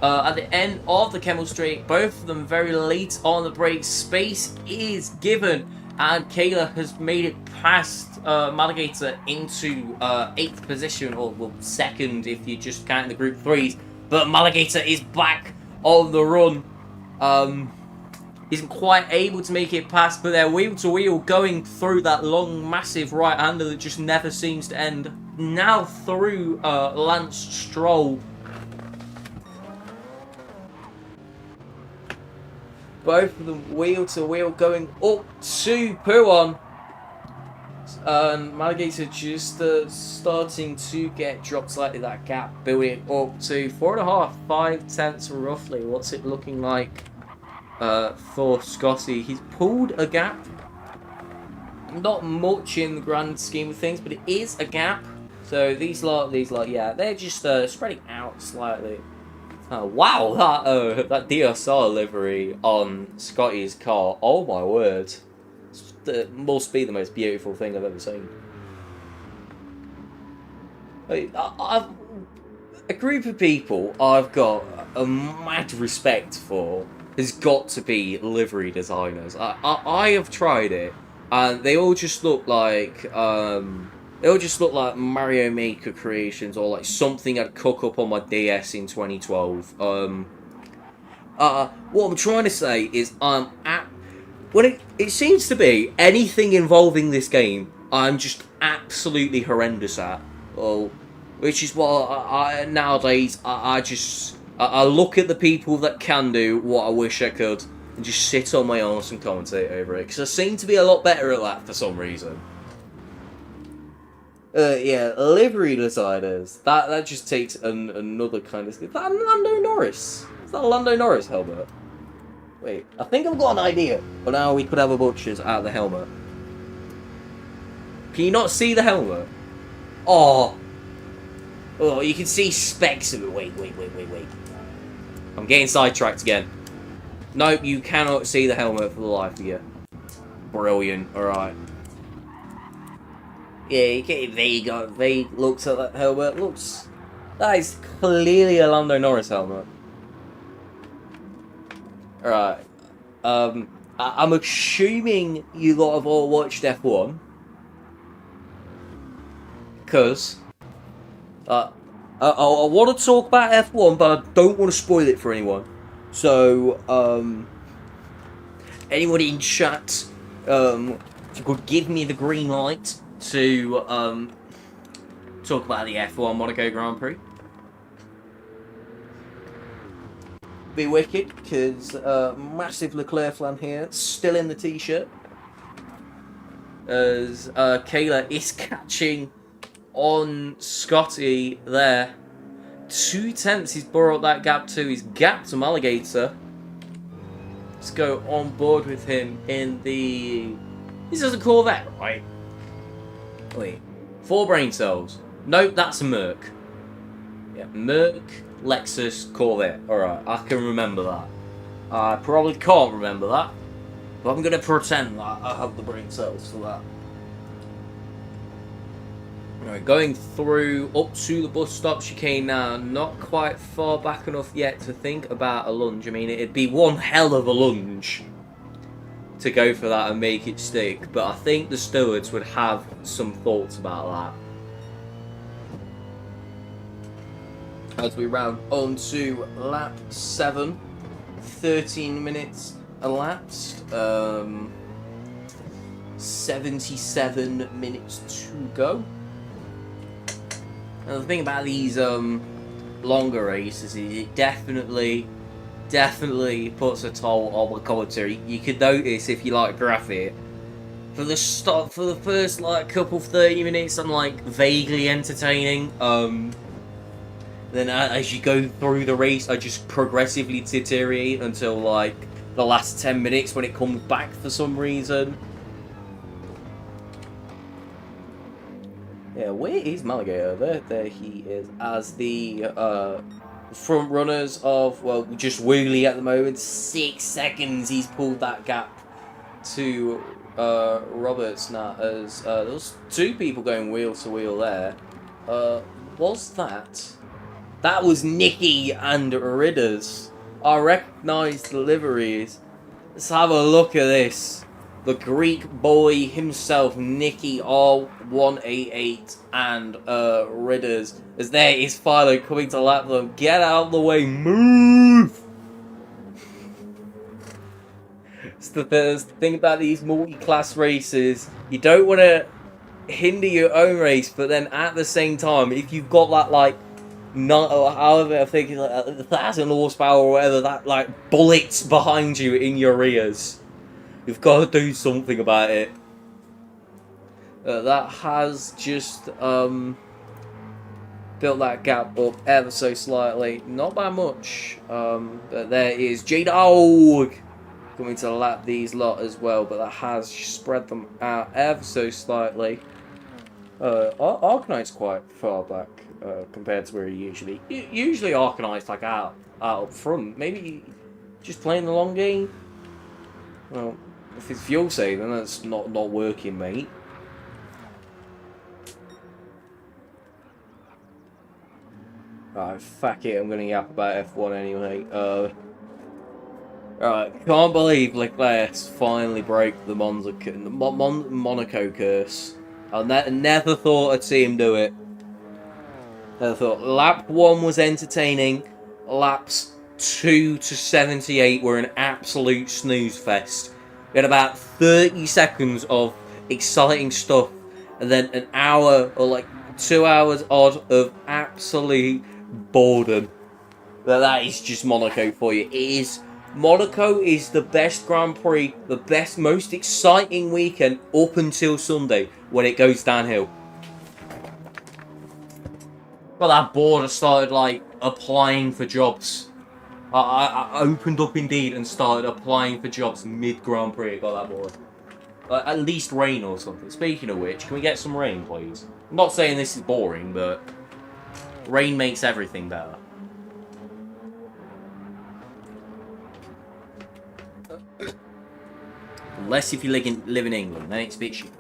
at the end of the Kemmel Straight. Both of them very late on the brakes. Space is given. And Kayla has made it past Maligator into 8th position, or well, 2nd if you just count the Group 3s. But Maligator is back on the run. Isn't quite able to make it past, but they're wheel to wheel going through that long, massive right-hander that just never seems to end. Now through Lance Stroll. Both of them wheel to wheel going up to Puon. And Maligator just starting to get dropped slightly, that gap building up to 4.5, 5 tenths roughly. What's it looking like for Scotty? He's pulled a gap. Not much in the grand scheme of things, but it is a gap. So these lot, yeah, they're just spreading out slightly. Wow, that DSR livery on Scotty's car, oh my word. It must be the most beautiful thing I've ever seen. A group of people I've got a mad respect for has got to be livery designers. I have tried it, and they all just look like Mario Maker creations, or like something I'd cook up on my DS in 2012. What I'm trying to say is when it seems to be anything involving this game, I'm just absolutely horrendous at. Which is what nowadays I look at the people that can do what I wish I could and just sit on my arse and commentate over it, because I seem to be a lot better at that for some reason. Yeah, livery designers. That just takes another kind of... Is that Lando Norris? Is that a Lando Norris helmet? Wait, I think I've got an idea. But now we could have a butcher's at the helmet. Can you not see the helmet? Oh, you can see specks of it. Wait. I'm getting sidetracked again. Nope, you cannot see the helmet for the life of you. Brilliant, alright. Yeah, there you go. They looks at that helmet. That is clearly a Lando Norris helmet. Alright. I'm assuming you lot have all watched F1. Because I want to talk about F1, but I don't want to spoil it for anyone. So, anyone in chat, if you could give me the green light to talk about the F1 Monaco Grand Prix. Be wicked, because massive Leclerc flan here, still in the t-shirt. As Kayla is catching on Scotty there. 2/10 he's brought that gap to. He's gapped some Alligator. Let's go on board with him in the... This is a Corvette, right? Wait. 4 brain cells. Nope, that's a Merc. Yeah, Merc, Lexus, Corvette. Alright, I can remember that. I probably can't remember that. But I'm going to pretend that I have the brain cells for that. Alright, going through up to the bus stop chicane now. Not quite far back enough yet to think about a lunge. I mean, it'd be one hell of a lunge to go for that and make it stick. But I think the stewards would have some thoughts about that. As we round on to lap 7. 13 minutes elapsed. 77 minutes to go. And the thing about these longer races is it definitely puts a toll on the commentary. You can notice if you like graph it. For the first like couple of 30 minutes, I'm like vaguely entertaining. Then as you go through the race, I just progressively deteriorate until like the last 10 minutes when it comes back for some reason. Yeah, where is Malaga? There he is. As the front runners of, well, just Woolley at the moment. 6 seconds he's pulled that gap to Roberts now. As there was 2 people going wheel to wheel there. Was that? That was Nicky and Ridders. I recognise the liveries. Let's have a look at this. The Greek boy himself, Nicky R188 and Ridders. As there is Philo coming to lap them. Get out of the way, move! It's the thing about these multi-class races. You don't want to hinder your own race, but then at the same time, if you've got that like, however, I think it's like 1,000 horsepower or whatever, that like bullets behind you in your rears. You've got to do something about it. That has just built that gap up ever so slightly. Not by much. But there is J-Dog coming to lap these lot as well. But that has spread them out ever so slightly. Arcanite's quite far back compared to where he usually... Usually Arcanite's like out up front. Maybe just playing the long game. Well... If it's fuel saving, that's not working, mate. Right, fuck it, I'm gonna yap about F1 anyway. Alright, can't believe Leclerc's finally broke the Monaco curse. I never thought I'd see him do it. I thought lap 1 was entertaining, laps 2 to 78 were an absolute snooze fest. We had about 30 seconds of exciting stuff, and then an hour or like 2 hours odd of absolute boredom. That is just Monaco for you. Monaco is the best Grand Prix, the best, most exciting weekend up until Sunday when it goes downhill. Well, that board has started like applying for jobs. I opened up Indeed and started applying for jobs mid-Grand Prix. Got that bored. At least rain or something. Speaking of which, can we get some rain, please? I'm not saying this is boring, but rain makes everything better. Unless if you live in England, then it's a bit shit.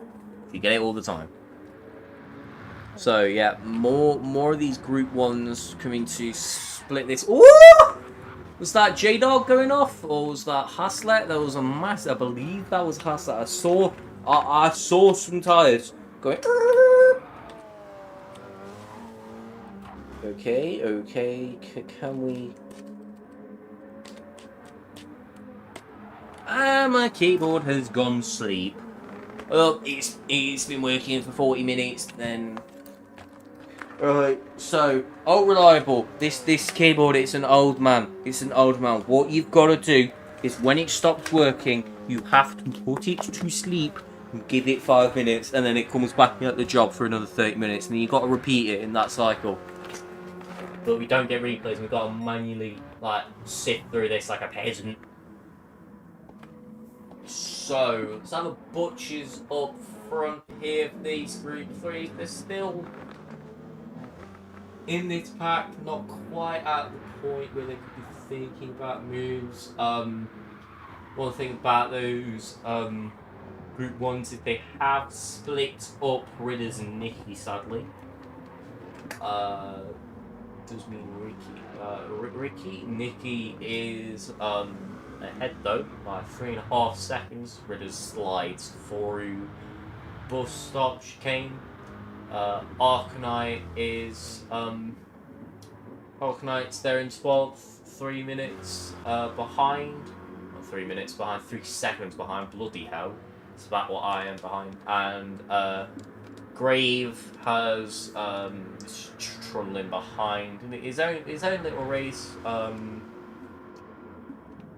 You get it all the time. So yeah, more of these Group 1s coming to split this. Ooh! Was that J-Dog going off, or was that Haslett? There was a mass. I believe that was Haslett. I saw some tyres going. Okay. Can we? My keyboard has gone sleep. Well, it's been working for 40 minutes. Then Right, so old reliable. This keyboard, it's an old man. It's an old man. What you've got to do is when it stops working, you have to put it to sleep and give it 5 minutes, and then it comes back at the job for another 30 minutes, and then you've got to repeat it in that cycle. But we don't get replays, we've got to manually, like, sift through this like a peasant. So, let's have a butchers up front here for these group 3. They're still in this pack, not quite at the point where they could be thinking about moves. One thing about those group 1s is they have split up Ridders and Nicky, sadly. Does mean Ricky. Nicky is ahead though by 3.5 seconds. Ridders slides through bus stop chicane. Arcanite is Arcanite's there in 12th, 3 minutes behind. Not 3 minutes behind, 3 seconds behind. Bloody hell! It's about what I am behind. And Grave has trundling behind his own little race.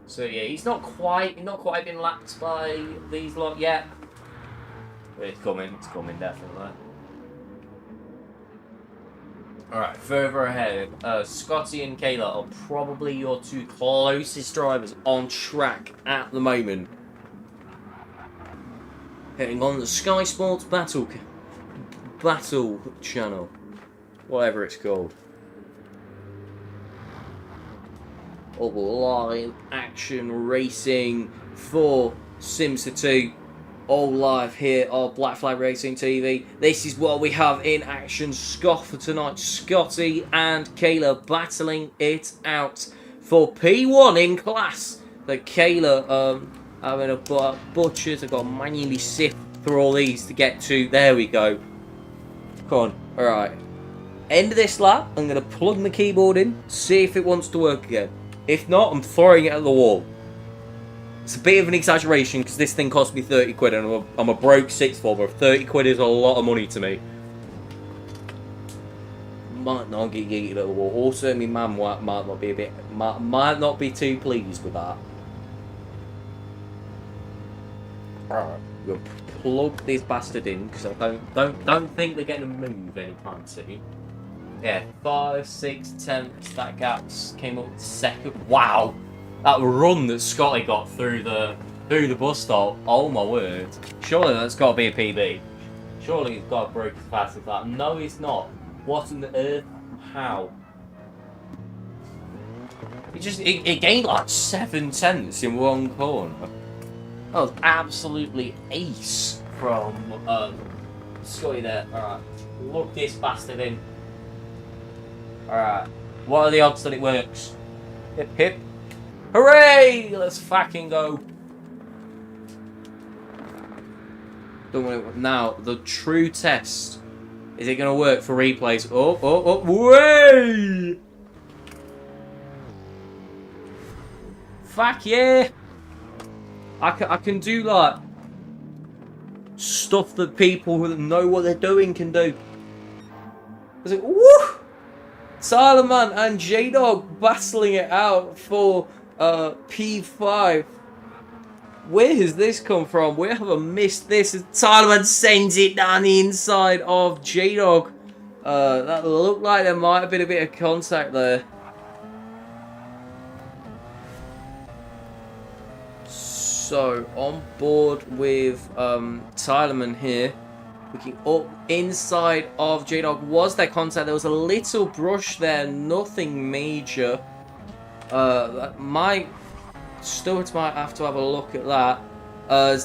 So yeah, he's not quite been lapped by these lot yet. But it's coming definitely. Alright, further ahead, Scotty and Kayla are probably your 2 closest drivers on track at the moment. Heading on the Sky Sports Battle channel, whatever it's called. All live action racing for SIMSA 2. All live here on Black Flag Racing TV. This is what we have in action. Scott for tonight. Scotty and Kayla battling it out for P1 in class. But Kayla having a butchers. I've got to manually sift through all these to get to. There we go. Come on. Alright. End of this lap. I'm going to plug my keyboard in. See if it wants to work again. If not, I'm throwing it at the wall. It's a bit of an exaggeration because this thing cost me 30 quid and I'm a broke 6th former. 30 quid is a lot of money to me. Might not get yeeted at the wall. Also, my mum might not be too pleased with that. Alright, we'll plug this bastard in because I don't think they're going to move anytime soon. Yeah, 5, 6 tenths. That gaps came up to second. Wow. That run that Scotty got through the bus stop, oh my word. Surely that's got to be a PB. Surely he's got to break as fast as that. No, it's not. What on the earth? How? It gained like 7 tenths in one corner. That was absolutely ace from Scotty there. Alright, look this bastard in. Alright, what are the odds that it works? Hip hip. Hooray! Let's fucking go. Don't worry. Now, the true test. Is it going to work for replays? Oh, way! Fuck yeah! I can do, like, stuff that people who know what they're doing can do. I was like, woo! Tyler and J-Dog battling it out for P5. Where has this come from? Where have I missed this? Tyler sends it down the inside of J-Dog. That looked like there might have been a bit of contact there. So, on board with Tylerman here. Looking up inside of J-Dog. Was there contact? There was a little brush there. Nothing major. That might... Stuart might have to have a look at that.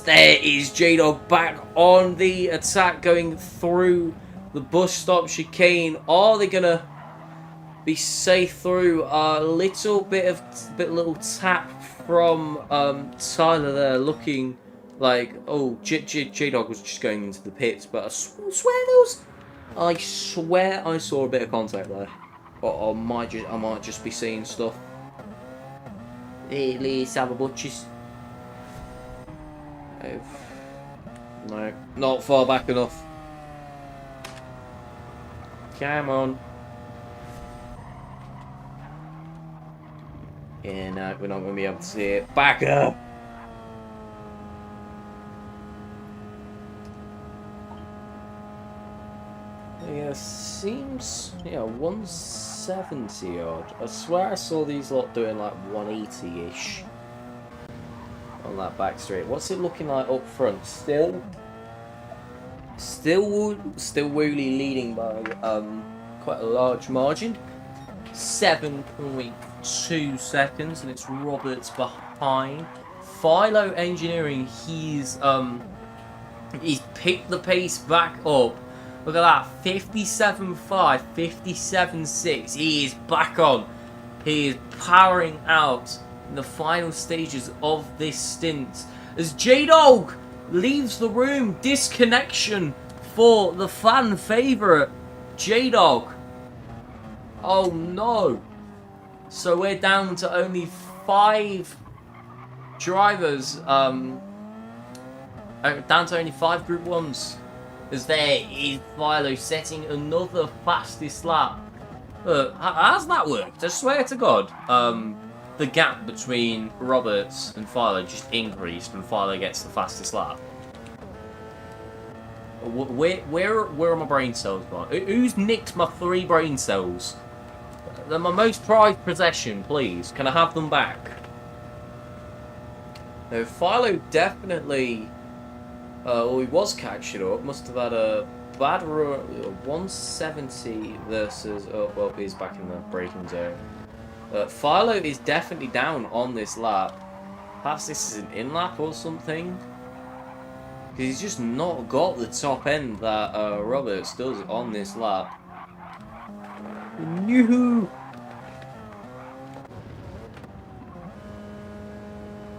There is J-Dog back on the attack, going through the bus stop chicane. Are they gonna be safe through? A little little tap from Tyler there, looking like, oh, J-Dog was just going into the pits, but I swear I saw a bit of contact there. Or I might just be seeing stuff. Let's have a butchers. No, not far back enough. Come on. Yeah, no, we're not going to be able to see it. Back up! Yeah, seems, yeah, 170 odd. I swear I saw these lot doing like 180-ish on that back straight. What's it looking like up front? Still Wooly leading by quite a large margin. 7.2 seconds, and it's Roberts behind. Philo Engineering, he's picked the pace back up. Look at that, 57.5, 57.6. He is back on. He is powering out in the final stages of this stint. As J-Dog leaves the room, disconnection for the fan favourite, J-Dog. Oh no. So we're down to only 5 drivers, down to only 5 Group 1s. As there is Philo setting another fastest lap. How's that worked? I swear to God. The gap between Roberts and Philo just increased and Philo gets the fastest lap. Where are my brain cells gone? Who's nicked my 3 brain cells? They're my most prized possession, please. Can I have them back? No, Philo definitely... well, he was catching up. Must have had a bad run. 170 versus... Oh, well, he's back in the braking zone. Philo is definitely down on this lap. Perhaps this is an in-lap or something. Because he's just not got the top end that Roberts does on this lap. Yoo-hoo!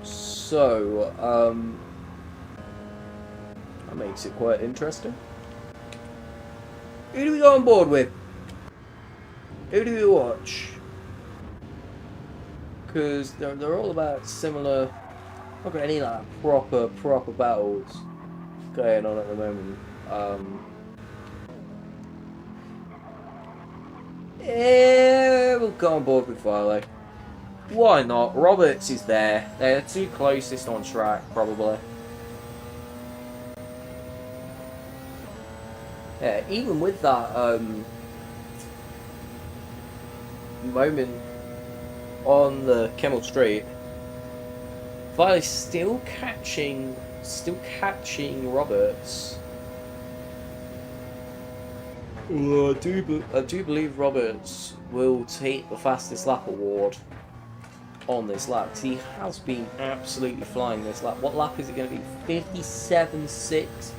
So, that makes it quite interesting. Who do we go on board with? Who do we watch? Because they're all about similar. Not got any like proper battles going on at the moment. Yeah, we'll go on board with Philo. Why not? Roberts is there. They're the 2 closest on track, probably. Yeah, even with that moment on the Kemmel Straight, Philo's still catching Roberts. I do believe Roberts will take the fastest lap award on this lap, because he has been absolutely flying this lap. What lap is it going to be? 57.6.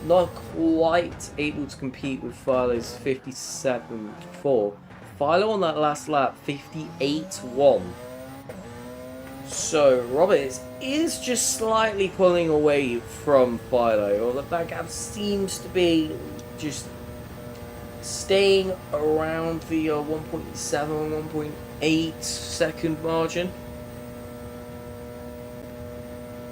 Not quite able to compete with Philo's 57.4. Philo on that last lap, 58.1. So Roberts is just slightly pulling away from Philo, or that gap seems to be just staying around the 1.7, 1.8 second margin.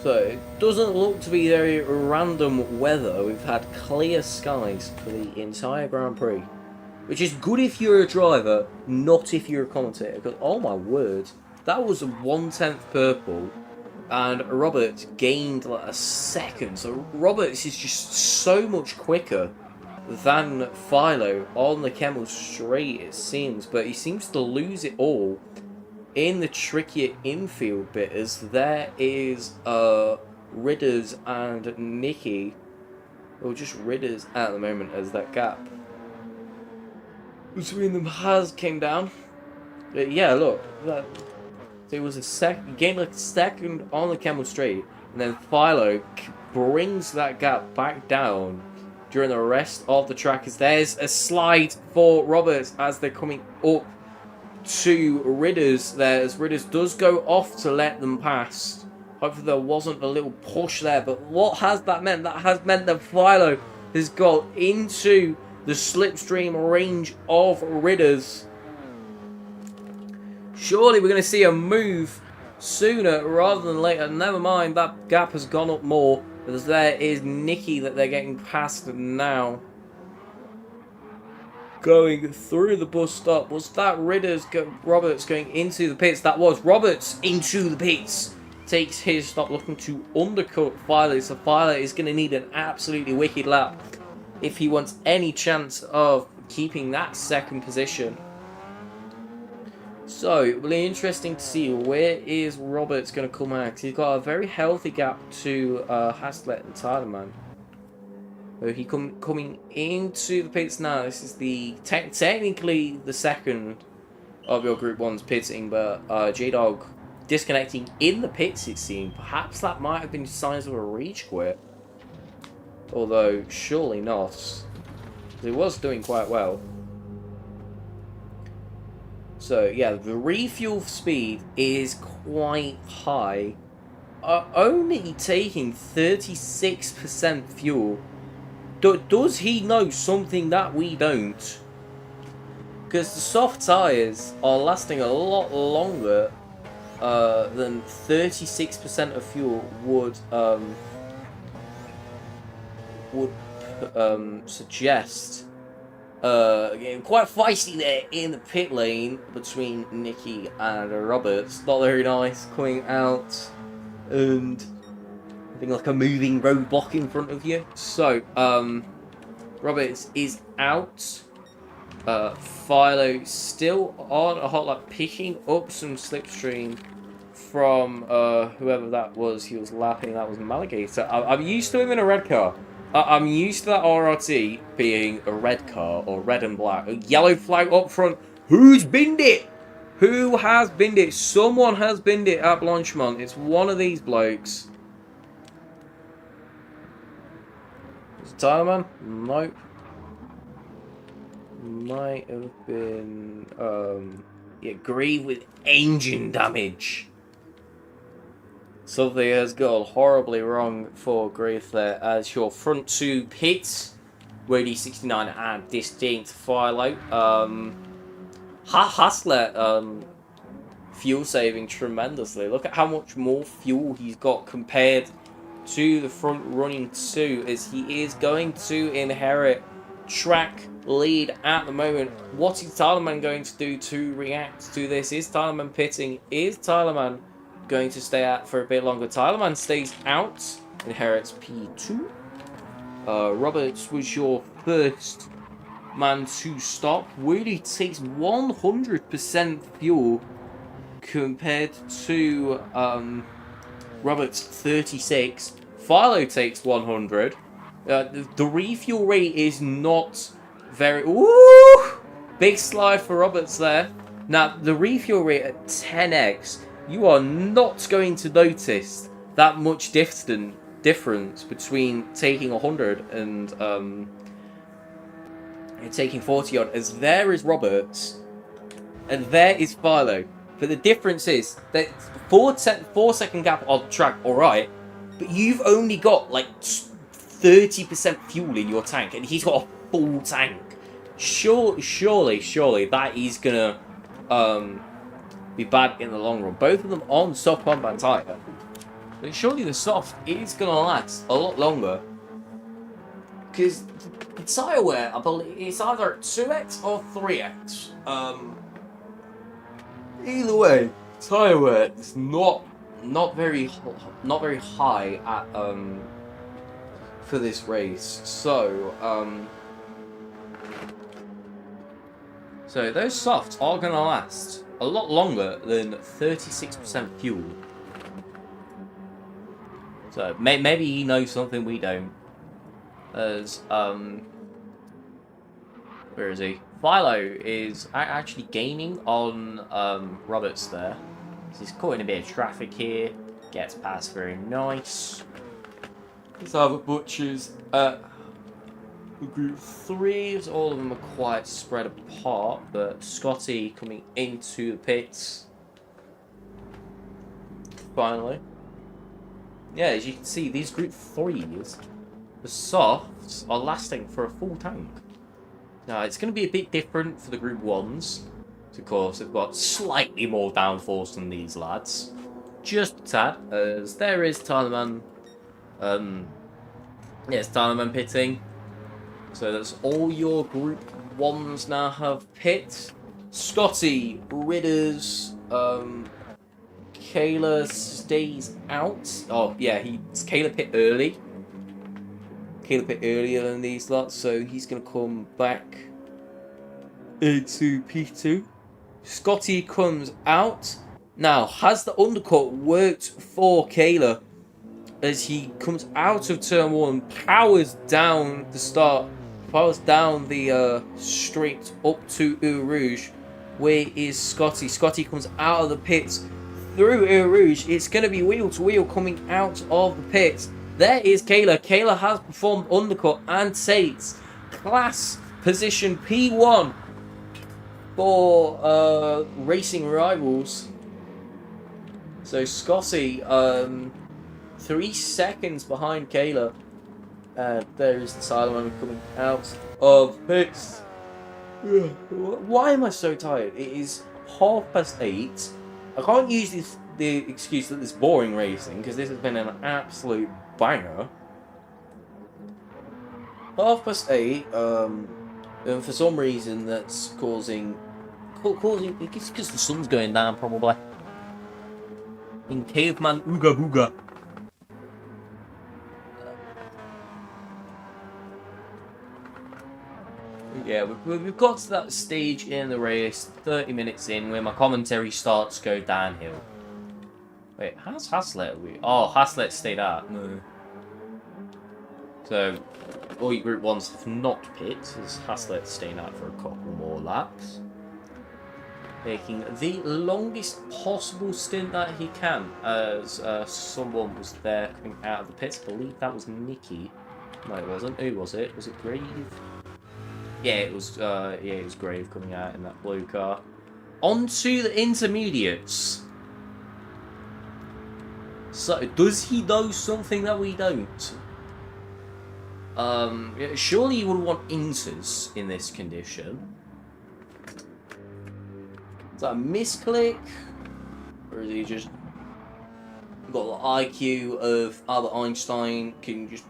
So it doesn't look to be very random weather. We've had clear skies for the entire Grand Prix, which is good if you're a driver, not if you're a commentator. Because oh my word, that was 1/10 purple, and Roberts gained like a second. So Roberts is just so much quicker than Philo on the Kemmel Straight, it seems, but he seems to lose it all in the trickier infield bit, as there is Ridders and Nicky, or just Ridders at the moment, as that gap between them has came down. But yeah, look, it was a gained like a second on the Kemmel Straight, and then Philo brings that gap back down during the rest of the track, as there's a slide for Roberts as they're coming up to Ridders there, as Ridders does go off to let them pass. Hopefully there wasn't a little push there, but what has that meant? That has meant that Philo has got into the slipstream range of Ridders. Surely we're going to see a move sooner rather than later. Never mind, that gap has gone up more, as there is Nicky that they're getting past now. going through the bus stop. Was that Roberts going into the pits? That was Roberts into the pits. Takes his stop, looking to undercut Filer. So Filer is going to need an absolutely wicked lap if he wants any chance of keeping that second position. So, it'll be interesting to see where is Roberts going to come out. 'Cause he's got a very healthy gap to Haslett and Tylerman. So he coming into the pits now. This is the technically the second of your Group 1's pitting, but J-Dog disconnecting in the pits, it seemed. Perhaps that might have been signs of a rage quit. Although, surely not. He was doing quite well. So, yeah, the refuel speed is quite high. Only taking 36% fuel. Does he know something that we don't? Because the soft tyres are lasting a lot longer than 36% of fuel would suggest. Getting quite feisty there in the pit lane between Nicky and Roberts. Not very nice, coming out and having like a moving roadblock in front of you. So, Roberts is out. Philo still on a hot lap, picking up some slipstream from whoever that was he was lapping. That was Maligator. I'm used to him in a red car. I'm used to that RRT being a red car or red and black. A yellow flag up front. Who's binned it? Who has binned it? Someone has binned it at Blanchemont. It's one of these blokes. Is it Tylerman? Nope. Might have been yeah, Grieve with engine damage. Something has gone horribly wrong for Grieve there, as your front two pits, Woody 69 and Distinct Philo. Haslett fuel saving tremendously. Look at how much more fuel he's got compared to the front running two, as he is going to inherit track lead at the moment. What is Tylerman going to do to react to this? Is Tylerman pitting? Is Tylerman going to stay out for a bit longer? Tylerman stays out, inherits P2. Roberts was your first man to stop. Woody takes 100% fuel compared to Roberts 36. Philo takes 100. The refuel rate is not very... Ooh! Big slide for Roberts there. Now, the refuel rate at 10x, you are not going to notice that much difference between taking 100 and taking 40 on, as there is Roberts and there is Philo. But the difference is that 4-second gap on track, alright, but you've only got like 30% fuel in your tank, and he's got a full tank. Surely that is gonna be bad in the long run. Both of them on soft combat tyre, but surely the soft is gonna last a lot longer, because the tyre wear, I believe, it's either 2x or 3x. Either way, tyre wear is not very high at for this race. So so those softs are gonna last a lot longer than 36% fuel. So maybe he knows something we don't. As where is he? Philo is actually gaining on Roberts there. So he's caught in a bit of traffic here. Gets past, very nice. These are the butchers at Group 3. All of them are quite spread apart, but Scotty coming into the pits. Finally. Yeah, as you can see, these Group 3s, the softs, are lasting for a full tank. Now, it's going to be a bit different for the Group 1s. Of course, they've got slightly more downforce than these lads. Just a tad, as there is Tylerman. Yes, Tylerman pitting. So that's all your Group 1s now have pit. Scotty, Ridders, Kayla stays out. Oh, yeah, Kayla pit early. Kayla pit earlier than these lots, so he's going to come back into P2. Scotty comes out. Now, has the undercut worked for Kayla as he comes out of turn 1, powers down the start, powers down the straight up to Eau Rouge? Where is Scotty? Scotty comes out of the pits through Eau Rouge. It's going to be wheel to wheel coming out of the pits. There is Kayla. Kayla has performed undercut and takes class position P1 for Racing Rivals. So Scotty, 3 seconds behind Kayla. There is the Sideman coming out of pits. Why am I so tired? It is 8:30. I can't use the excuse that it's boring racing, because this has been an absolute banger. 8:30. And for some reason that's causing it's because the sun's going down, probably. In caveman ooga booga. Yeah, we've got to that stage in the race, 30 minutes in, where my commentary starts to go downhill. Wait, how's Haslett? Oh, Haslett stayed out. No. So, all your Group 1s have not pit, as Haslett staying out for a couple more laps. Making the longest possible stint that he can, as someone was there coming out of the pits. I believe that was Nikki. No, it wasn't. Who was it? Was it Grave? Yeah, it was Grave coming out in that blue car. On to the intermediates. So, does he know something that we don't? Surely you would want inters in this condition. Is that a misclick? Or is he just got the IQ of Albert Einstein? Can just...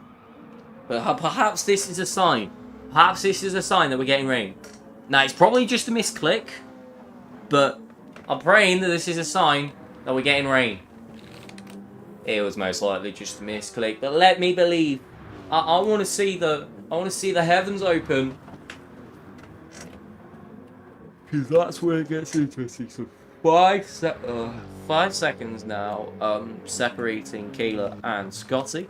But perhaps this is a sign. Perhaps this is a sign that we're getting rain. Now, it's probably just a misclick, but I'm praying that this is a sign that we're getting rain. It was most likely just a misclick, but let me believe. I want to see the heavens open, because that's where it gets interesting. So 5 seconds now, separating Kayla and Scotty.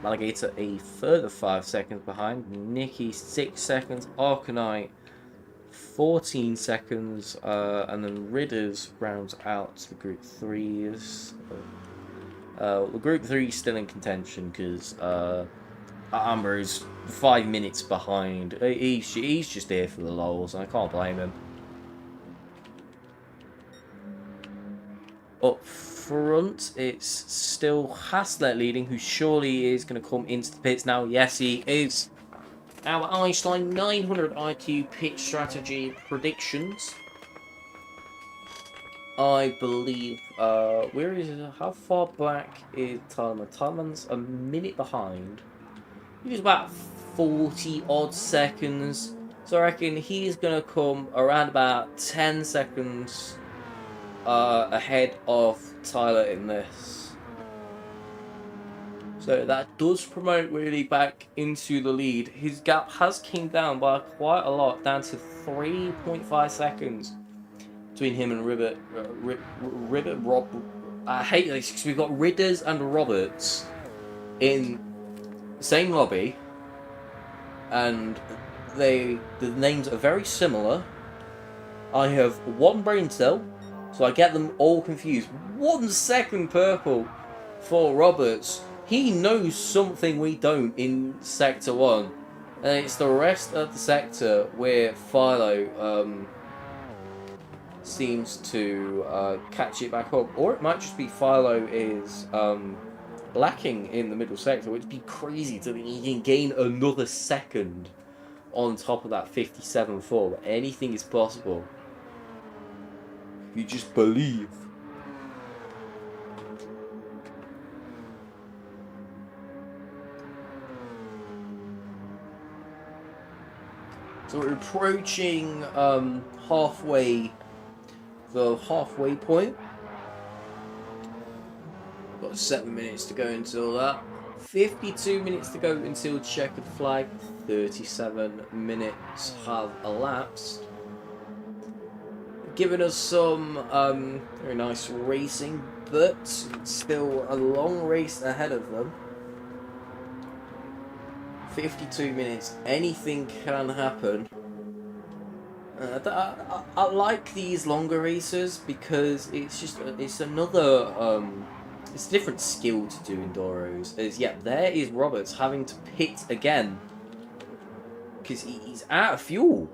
Alligator a further 5 seconds behind. Nikki 6 seconds. Arcanite 14 seconds. And then Ridders rounds out the Group 3s. The Group 3 is still in contention because Amber is 5 minutes behind. He's just here for the lols, and I can't blame him. Up front, it's still Haslett leading, who surely is going to come into the pits now. Yes, he is. Our Einstein 900 IQ pit strategy predictions. I believe, where is it? How far back is Talman? Talman's a minute behind. He's about 40 odd seconds. So I reckon he's going to come around about 10 seconds ahead of Tyler in this. So that does promote really back into the lead. His gap has came down by quite a lot, down to 3.5 seconds between him and Ribbit. I hate this because we've got Ridders and Roberts in the same lobby, and the names are very similar. I have one brain cell, so I get them all confused. 1 second purple for Roberts. He knows something we don't in Sector 1. And it's the rest of the sector where Philo seems to catch it back up. Or it might just be Philo is lacking in the middle sector, which would be crazy to think he can gain another second on top of that 57.4. But anything is possible. You just believe. So we're approaching the halfway point. Got 7 minutes to go until that. 52 minutes to go until checkered flag. 37 minutes have elapsed. Giving us some very nice racing, but still a long race ahead of them. 52 minutes, anything can happen. I like these longer races because it's another it's a different skill to do enduros. There is Roberts having to pit again because he's out of fuel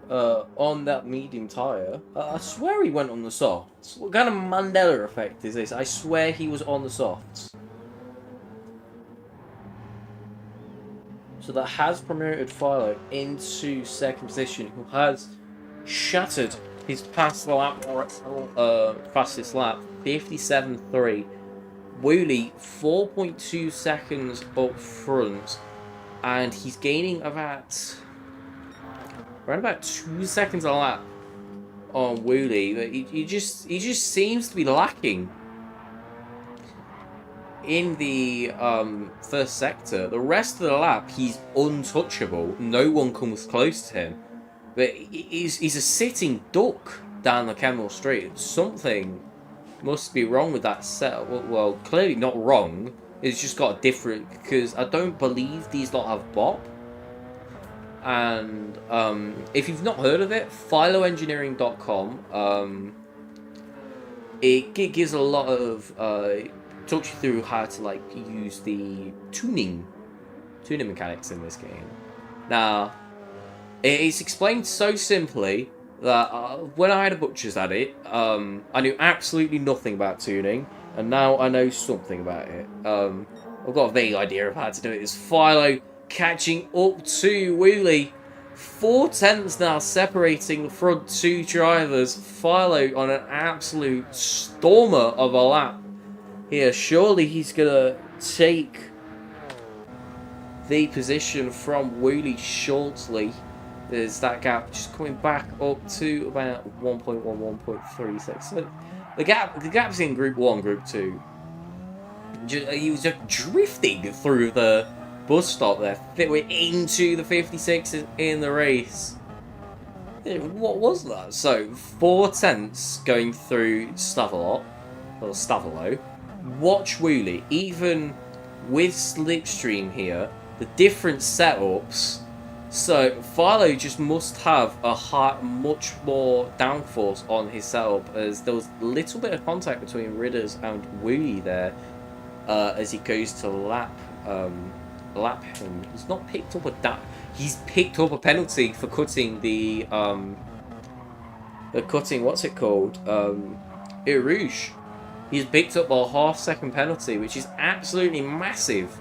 on that medium tyre. I swear he went on the softs. What kind of Mandela effect is this? I swear he was on the softs. So that has promoted Philo into second position, who has shattered his fastest lap, 57.3. Woolley 4.2 seconds up front, and he's gaining around about 2 seconds a lap on Woolley. But he just seems to be lacking in the first sector. The rest of the lap, he's untouchable. No one comes close to him. But he's a sitting duck down the Kemmel Street. Something must be wrong with that setup. Well, clearly not wrong. It's just got a different... Because I don't believe these lot have bop. And if you've not heard of it, philoengineering.com. It gives a lot of... talks you through how to use the tuning mechanics in this game. Now, it's explained so simply that when I had a butcher's at it, I knew absolutely nothing about tuning, and now I know something about it. I've got a vague idea of how to do it. It's Philo catching up to Woolley. 4/10 now separating the front two drivers. Philo on an absolute stormer of a lap here. Surely he's gonna take the position from Woolley shortly. There's that gap just coming back up to about 1.1, 1.36. So the gap's in Group 1, Group 2. He was just drifting through the bus stop there. We're into the 56 in the race. What was that? So 4/10 going through Stavalo. Watch Woolley, even with Slipstream here, the different setups. So Philo just must have much more downforce on his setup, as there was a little bit of contact between Ridders and Woolley there as he goes to lap him. He's not picked up he's picked up a penalty for cutting the what's it called? Rouge. He's picked up a half-second penalty, which is absolutely massive.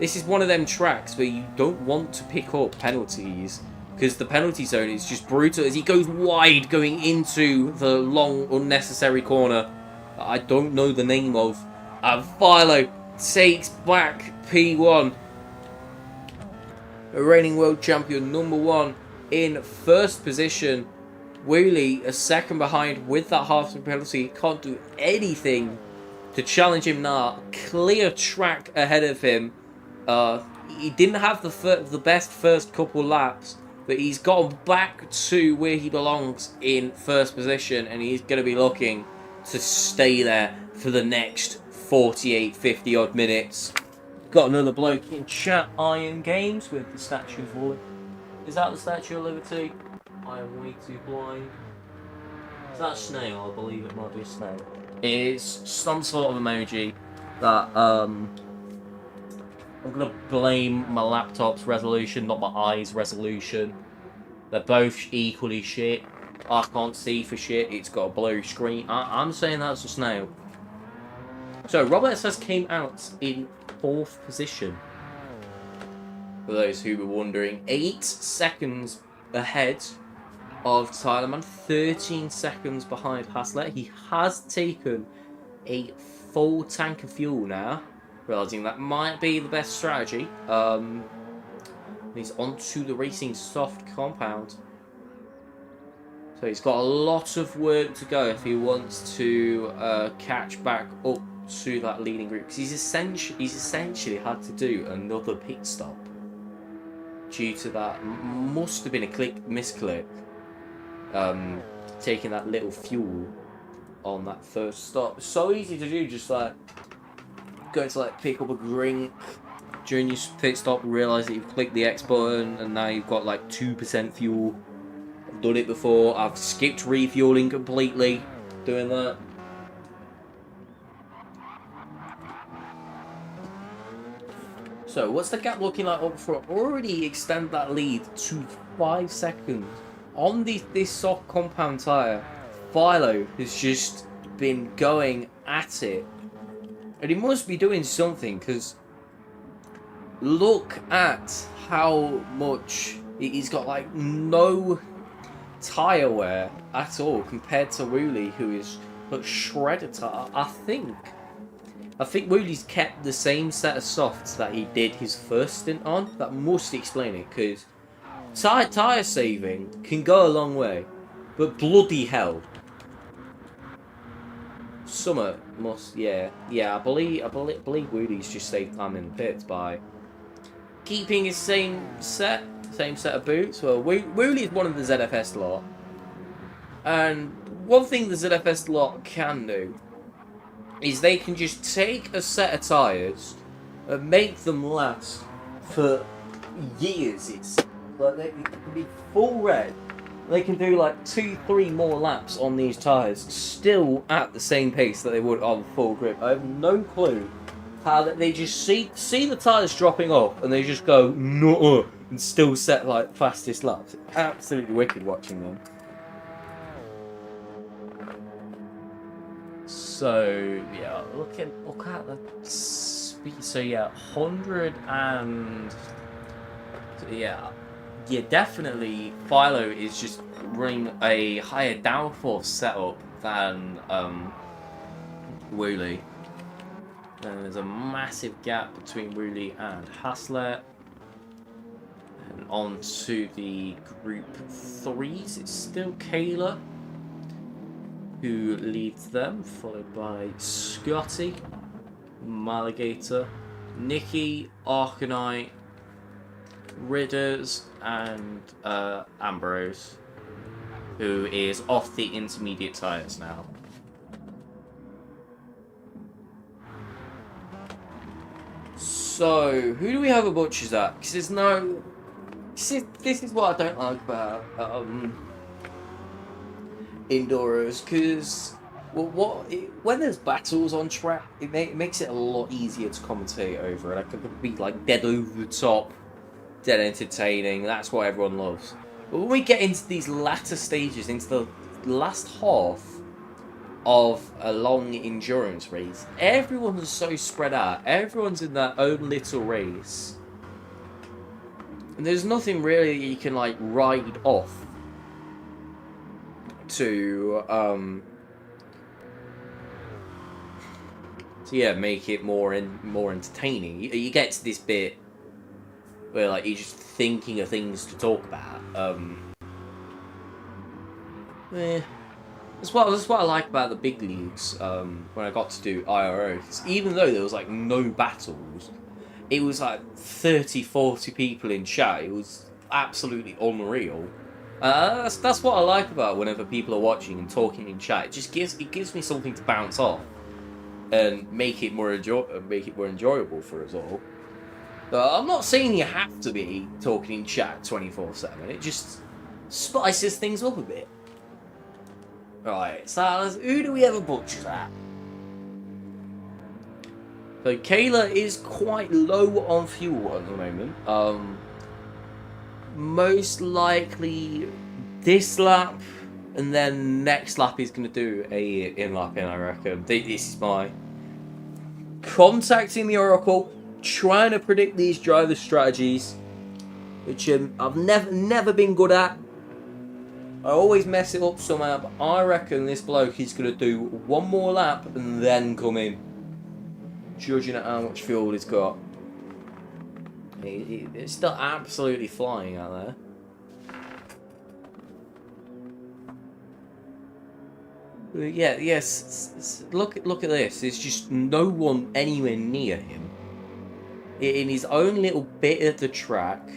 This is one of them tracks where you don't want to pick up penalties, because the penalty zone is just brutal as he goes wide, going into the long, unnecessary corner that I don't know the name of. And Philo takes back P1. A reigning world champion, number 1, in first position. Woolley a second behind with that half-second penalty. Can't do anything to challenge him now. Clear track ahead of him. He didn't have the best first couple laps, but he's gotten back to where he belongs in first position, and he's going to be looking to stay there for the next 48, 50 odd minutes. Got another bloke in chat. Iron Games with the Statue of Liberty. Is that the Statue of Liberty? I am way too blind. Is that a snail? I believe it might be a snail. It's some sort of emoji that I'm gonna blame my laptop's resolution, not my eye's resolution. They're both equally shit. I can't see for shit. It's got a blue screen. I'm saying that's a snail. So Roberts has came out in 4th position. For those who were wondering, 8 seconds ahead of Tylerman, 13 seconds behind Haslett. He has taken a full tank of fuel now, realising that might be the best strategy. He's onto the racing soft compound. So he's got a lot of work to go if he wants to catch back up to that leading group. Because he's essentially had to do another pit stop due to that. Must have been a misclick. Taking that little fuel on that first stop. So easy to do, just like go to like pick up a drink during your pit stop, realise that you've clicked the X button and now you've got like 2% fuel. I've done it before. I've skipped refueling completely doing that. So what's the gap looking like up front? Already extend that lead to 5 seconds on this soft compound tyre. Philo has just been going at it, and he must be doing something, because look at how much he's got, like no tyre wear at all compared to Woolley, who is got shredded tyre. I think Woolley's kept the same set of softs that he did his first stint on. That must explain it, because tyre saving can go a long way, but bloody hell, Summer must, yeah. I believe Woolley's just saved time in the pits by keeping his same set of boots. Well, Woolley is one of the ZFS lot, and one thing the ZFS lot can do is they can just take a set of tyres and make them last for years. It's like they can be full red. They can do like 2-3 more laps on these tyres, still at the same pace that they would on full grip. I have no clue how that they just see the tyres dropping off and they just go no and still set like fastest laps. It's absolutely wicked watching them. So yeah, look at the speed. So yeah, 100 and yeah, definitely Philo is just running a higher downforce setup than Woolley. And there's a massive gap between Woolley and Haslett. And on to the group 3s, it's still Kayla who leads them, followed by Scotty, Maligator, Nikki, Arcanite, Ridders, and Ambrose, who is off the intermediate tyres now. So, who do we have a Butchers at? Because there's no... This is what I don't like about Endurers, because when there's battles on track, it makes it a lot easier to commentate over, and I could be like dead over the top, dead entertaining. That's what everyone loves. But when we get into these latter stages, into the last half of a long endurance race, everyone's so spread out. Everyone's in their own little race, and there's nothing really you can like ride off to make it more entertaining. You get to this bit where like you're just thinking of things to talk about. That's what I like about the big leagues. When I got to do IROs, even though there was like no battles, it was like 30-40 people in chat. It was absolutely unreal. That's what I like about whenever people are watching and talking in chat. It gives me something to bounce off and make it more enjoyable for us all. I'm not saying you have to be talking in chat 24/7. It just spices things up a bit. Right, so who do we have a Butchers at? So Kayla is quite low on fuel at the moment. Most likely this lap, and then next lap he's going to do a in-lap in, I reckon. This is my contacting the Oracle, trying to predict these driver strategies, which I've never been good at. I always mess it up somehow, but I reckon this bloke is going to do one more lap and then come in, judging at how much fuel he's got. It's still absolutely flying out there. Yeah, yes. Look at this. There's just no one anywhere near him. In his own little bit of the track,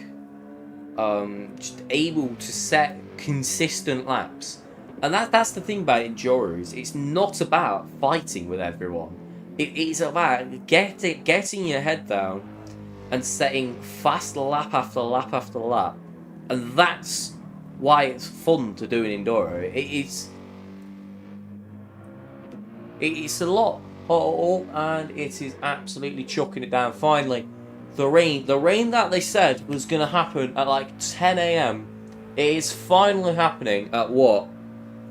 just able to set consistent laps. And that's the thing about Endurers. It's not about fighting with everyone. It's about getting your head down and setting fast lap after lap after lap. And that's why it's fun to do an Enduro. It's a lot, and it is absolutely chucking it down. Finally, the rain that they said was going to happen at like 10 a.m. It is finally happening at what?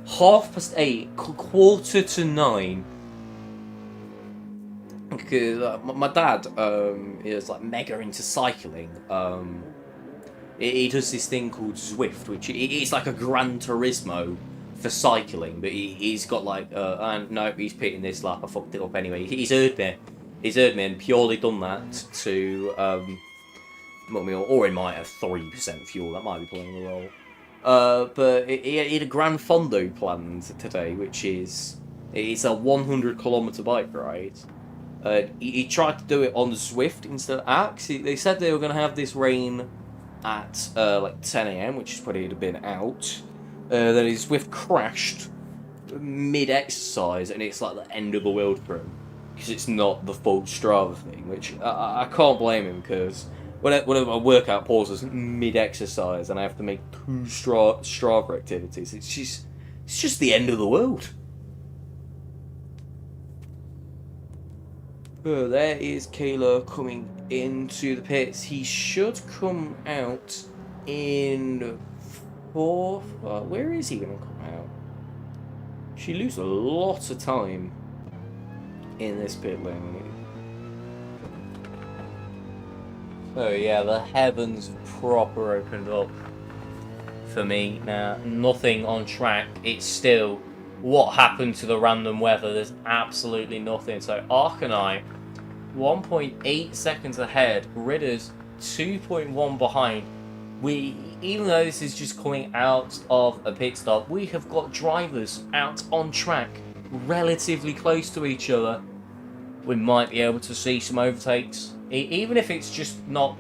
8:30, 8:45. Because my dad is like mega into cycling. He does this thing called Zwift, which it's like a Gran Turismo for cycling, but he's got like and no, he's pitting this lap. I fucked it up anyway. He's heard me and purely done that to or he might have 3% fuel. That might be playing a role. But he had a Gran Fondo planned today, which is it's a 100-kilometer bike ride. He tried to do it on Zwift instead of Axe. They said they were going to have this rain at like 10 a.m, which is probably have been out. Then his Zwift crashed mid-exercise, and it's like the end of the world for him because it's not the full Strava thing, which I can't blame him, because whenever my workout pauses mid-exercise and I have to make 2 Strava activities, it's just the end of the world. There is Kayla coming into the pits. He should come out in 4th. Where is he going to come out? She loses a lot of time in this pit lane. So yeah, the heavens proper opened up for me now. Nothing on track. It's still what happened to the random weather. There's absolutely nothing. So Arcanine 1.8 seconds ahead. Ridder's 2.1 behind. Even though this is just coming out of a pit stop, we have got drivers out on track relatively close to each other. We might be able to see some overtakes, even if it's not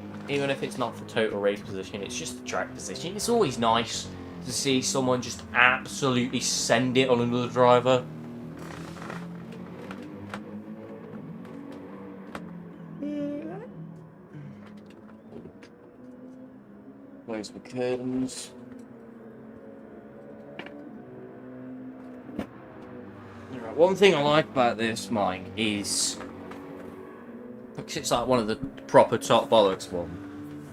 for total race position. It's just the track position. It's always nice to see someone just absolutely send it on another driver. Close the curtains. Right, one thing I like about this mic is, because it's like one of the proper top bollocks one,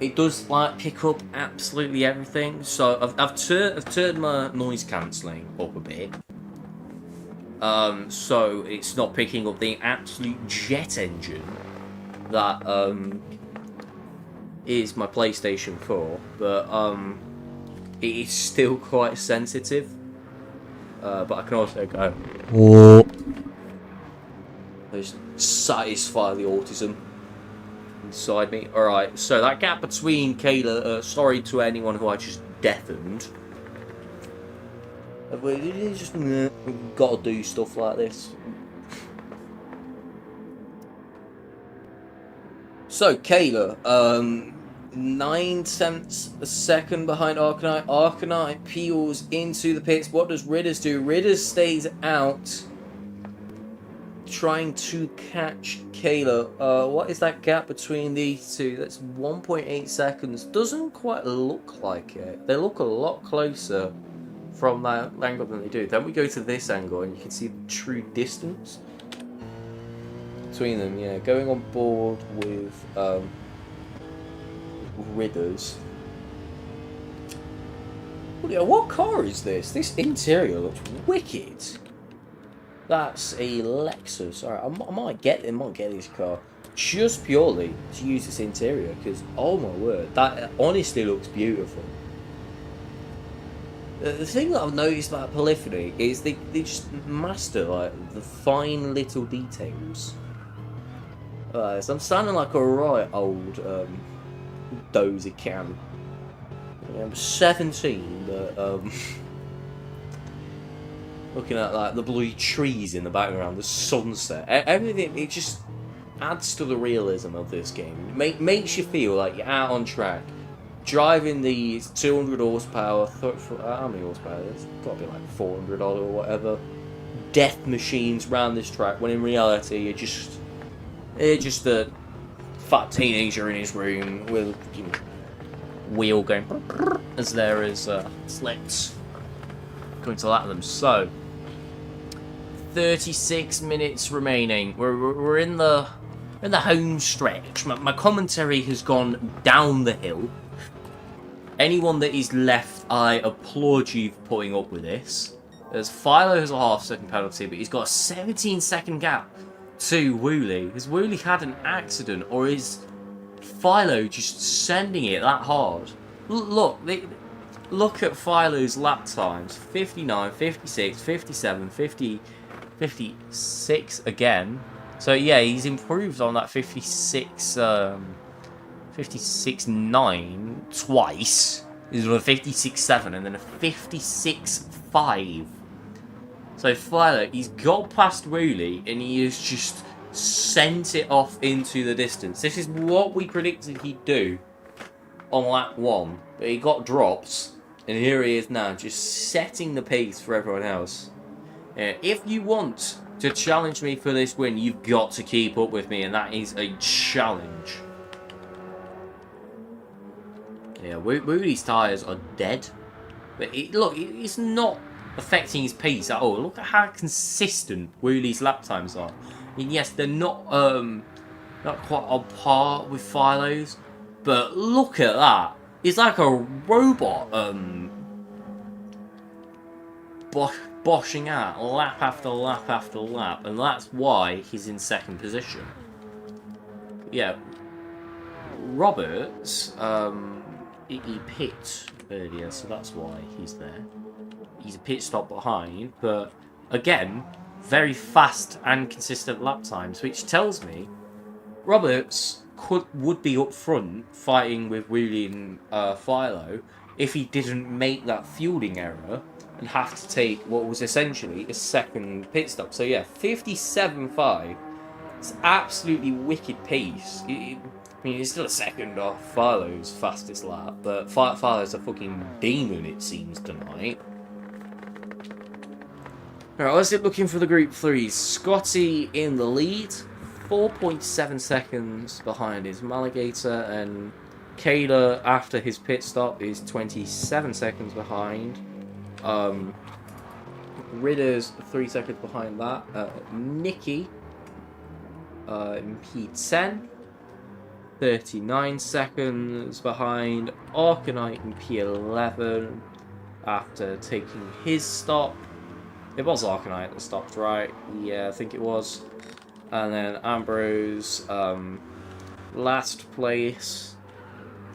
it does like pick up absolutely everything. So I've turned my noise cancelling up a bit, so it's not picking up the absolute jet engine that is my PlayStation 4, but it is still quite sensitive. But I can also go, just satisfy the autism inside me. Alright, so that gap between Kayla, sorry to anyone who I just deafened. We've just got to do stuff like this. So Kayla, 9 tenths a second behind Arcanine. Arcanine peels into the pits. What does Ridders do? Ridders stays out, trying to catch Kayla. What is that gap between these two? That's 1.8 seconds. Doesn't quite look like it. They look a lot closer from that angle than they do. Then we go to this angle and you can see the true distance between them. Yeah, going on board with Ridders. What car is this? This interior looks wicked. That's a Lexus. Alright, I might get this car just purely to use this interior, because oh my word, that honestly looks beautiful. The thing that I've noticed about Polyphony is they just master like the fine little details. So I'm sounding like a right old dozy can. I'm 17, but looking at like the bloody trees in the background, the sunset, everything, it just adds to the realism of this game. Makes you feel like you're out on track, driving these 200 horsepower, how many horsepower? It's got to be like 400 odd or whatever. Death machines round this track, when in reality you're just a fat teenager in his room with wheel going as there is slits going to lap them. So 36 minutes remaining. We're in the home stretch. My commentary has gone down the hill. Anyone that is left, I applaud you for putting up with this. As Philo has a half-second penalty, but he's got a 17-second gap to Woolley. Has Woolley had an accident, or is Philo just sending it that hard? Look at Philo's lap times. 59, 56, 57, 50, 56 again. So yeah, he's improved on that 56.9 twice. He's done a 56.7 and then a 56.5. So Philo, he's got past Woolley and he has just sent it off into the distance. This is what we predicted he'd do on lap 1. But he got drops, and here he is now, just setting the pace for everyone else. If you want to challenge me for this win, you've got to keep up with me, and that is a challenge. Yeah, Woolley's tyres are dead. But look, it's not affecting his pace at all. Look at how consistent Woolley's lap times are. I mean, yes, they're not quite on par with Philo's, but look at that. He's like a robot boshing out lap after lap after lap, and that's why he's in second position. Yeah, Roberts, he pit earlier, so that's why he's there. He's a pit stop behind, but again, very fast and consistent lap times, which tells me Roberts would be up front fighting with Woolley and Philo if he didn't make that fueling error and have to take what was essentially a second pit stop. So yeah, 57.5. It's absolutely wicked pace. I mean, it's still a second off Philo's fastest lap, but Philo's a fucking demon, it seems, tonight. Alright, let's get looking for the Group 3s. Scotty in the lead, 4.7 seconds behind his Maligator, and Kayla, after his pit stop, is 27 seconds behind. Ridder's 3 seconds behind that. Nikki in P10, 39 seconds behind. Arcanite in P11 after taking his stop. It was Arcanite that stopped, right? Yeah, I think it was. And then Ambrose, last place.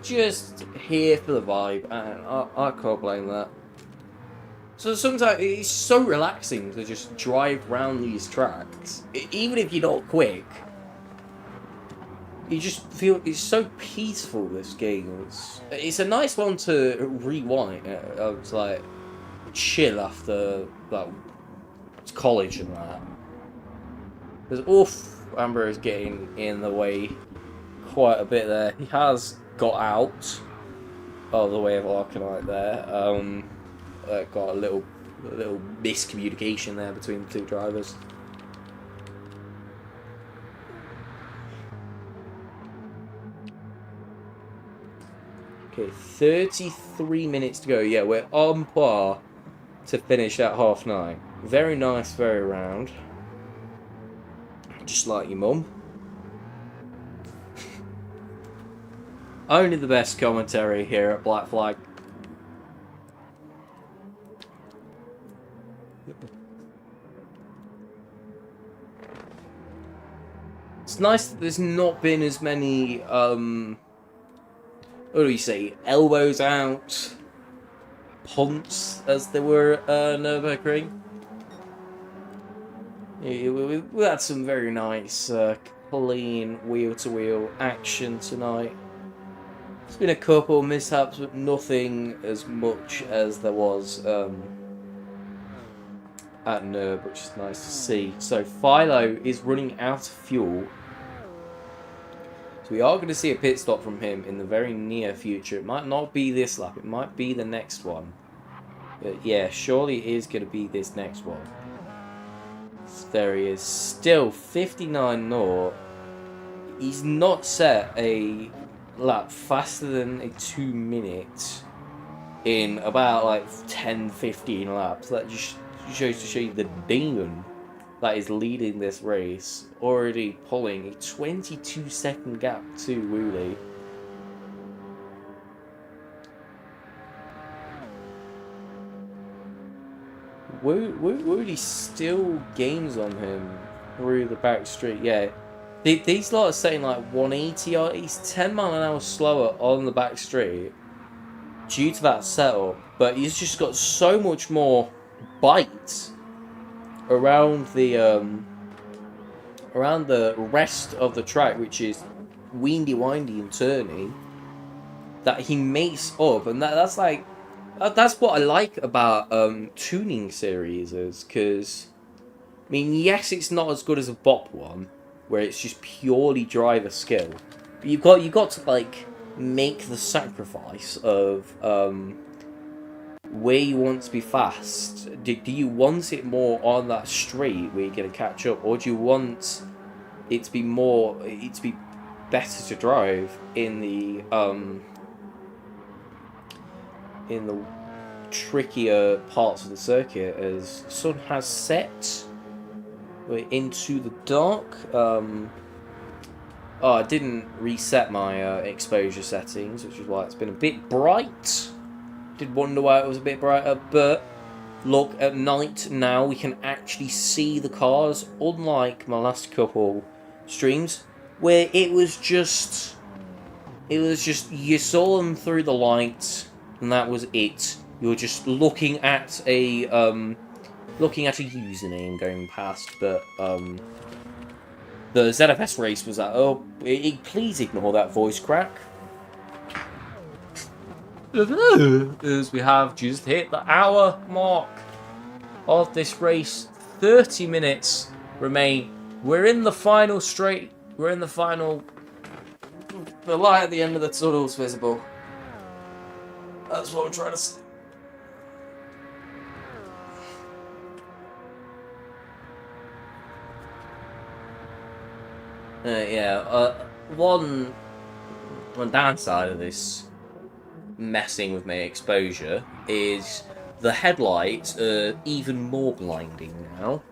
Just here for the vibe, and I can't blame that. So sometimes it's so relaxing to just drive around these tracks. Even if you're not quick, you just feel it's so peaceful, this game. It's a nice one to rewind, to like chill after like college and that. There's Ambrose getting in the way quite a bit there. He has got out of the way of Arcanite there. Got a little miscommunication there between the two drivers. Okay, 33 minutes to go. Yeah, we're on par to finish at 9:30. Very nice, very round. Just like your mum. Only the best commentary here at Black Flag. It's nice that there's not been as many, what do you say, elbows out, punts as there were at Nürburgring. Yeah, we had some very nice clean wheel-to-wheel action tonight. There's been a couple mishaps, but nothing as much as there was at Nurb, which is nice to see. So Philo is running out of fuel. So we are going to see a pit stop from him in the very near future. It might not be this lap, it might be the next one. But yeah, surely it is going to be this next one. There he is, still 59 0. He's not set a lap faster than a 2 minute in about like 10-15 laps. That just shows to show you the demon that is leading this race, already pulling a 22-second gap to Wooly. Wooly still gains on him through the back straight. Yeah, these lot are saying like 180 or he's 10 mile an hour slower on the back straight due to that setup, but he's just got so much more bite around the rest of the track, which is windy, and turny, that he makes up, and that's like that's what I like about tuning series, is because I mean, yes, it's not as good as a bop one where it's just purely driver skill, but you've got to like make the sacrifice of where you want to be fast. Do you want it more on that straight where you're going to catch up, or do you want it to be better to drive in the trickier parts of the circuit, as the sun has set? We're into the dark. Oh, I didn't reset my exposure settings, which is why it's been a bit bright. Did wonder why it was a bit brighter, but look, at night now we can actually see the cars, unlike my last couple streams where it was just you saw them through the light and that was it. You were just looking at a username going past, but the ZFS race was like, oh, please ignore that voice crack. As we have just hit the hour mark of this race, 30 minutes remain. We're in the final straight. We're in the final. The light at the end of the tunnel is visible. That's what I'm trying to say. One downside of this messing with my exposure is the headlights are even more blinding now,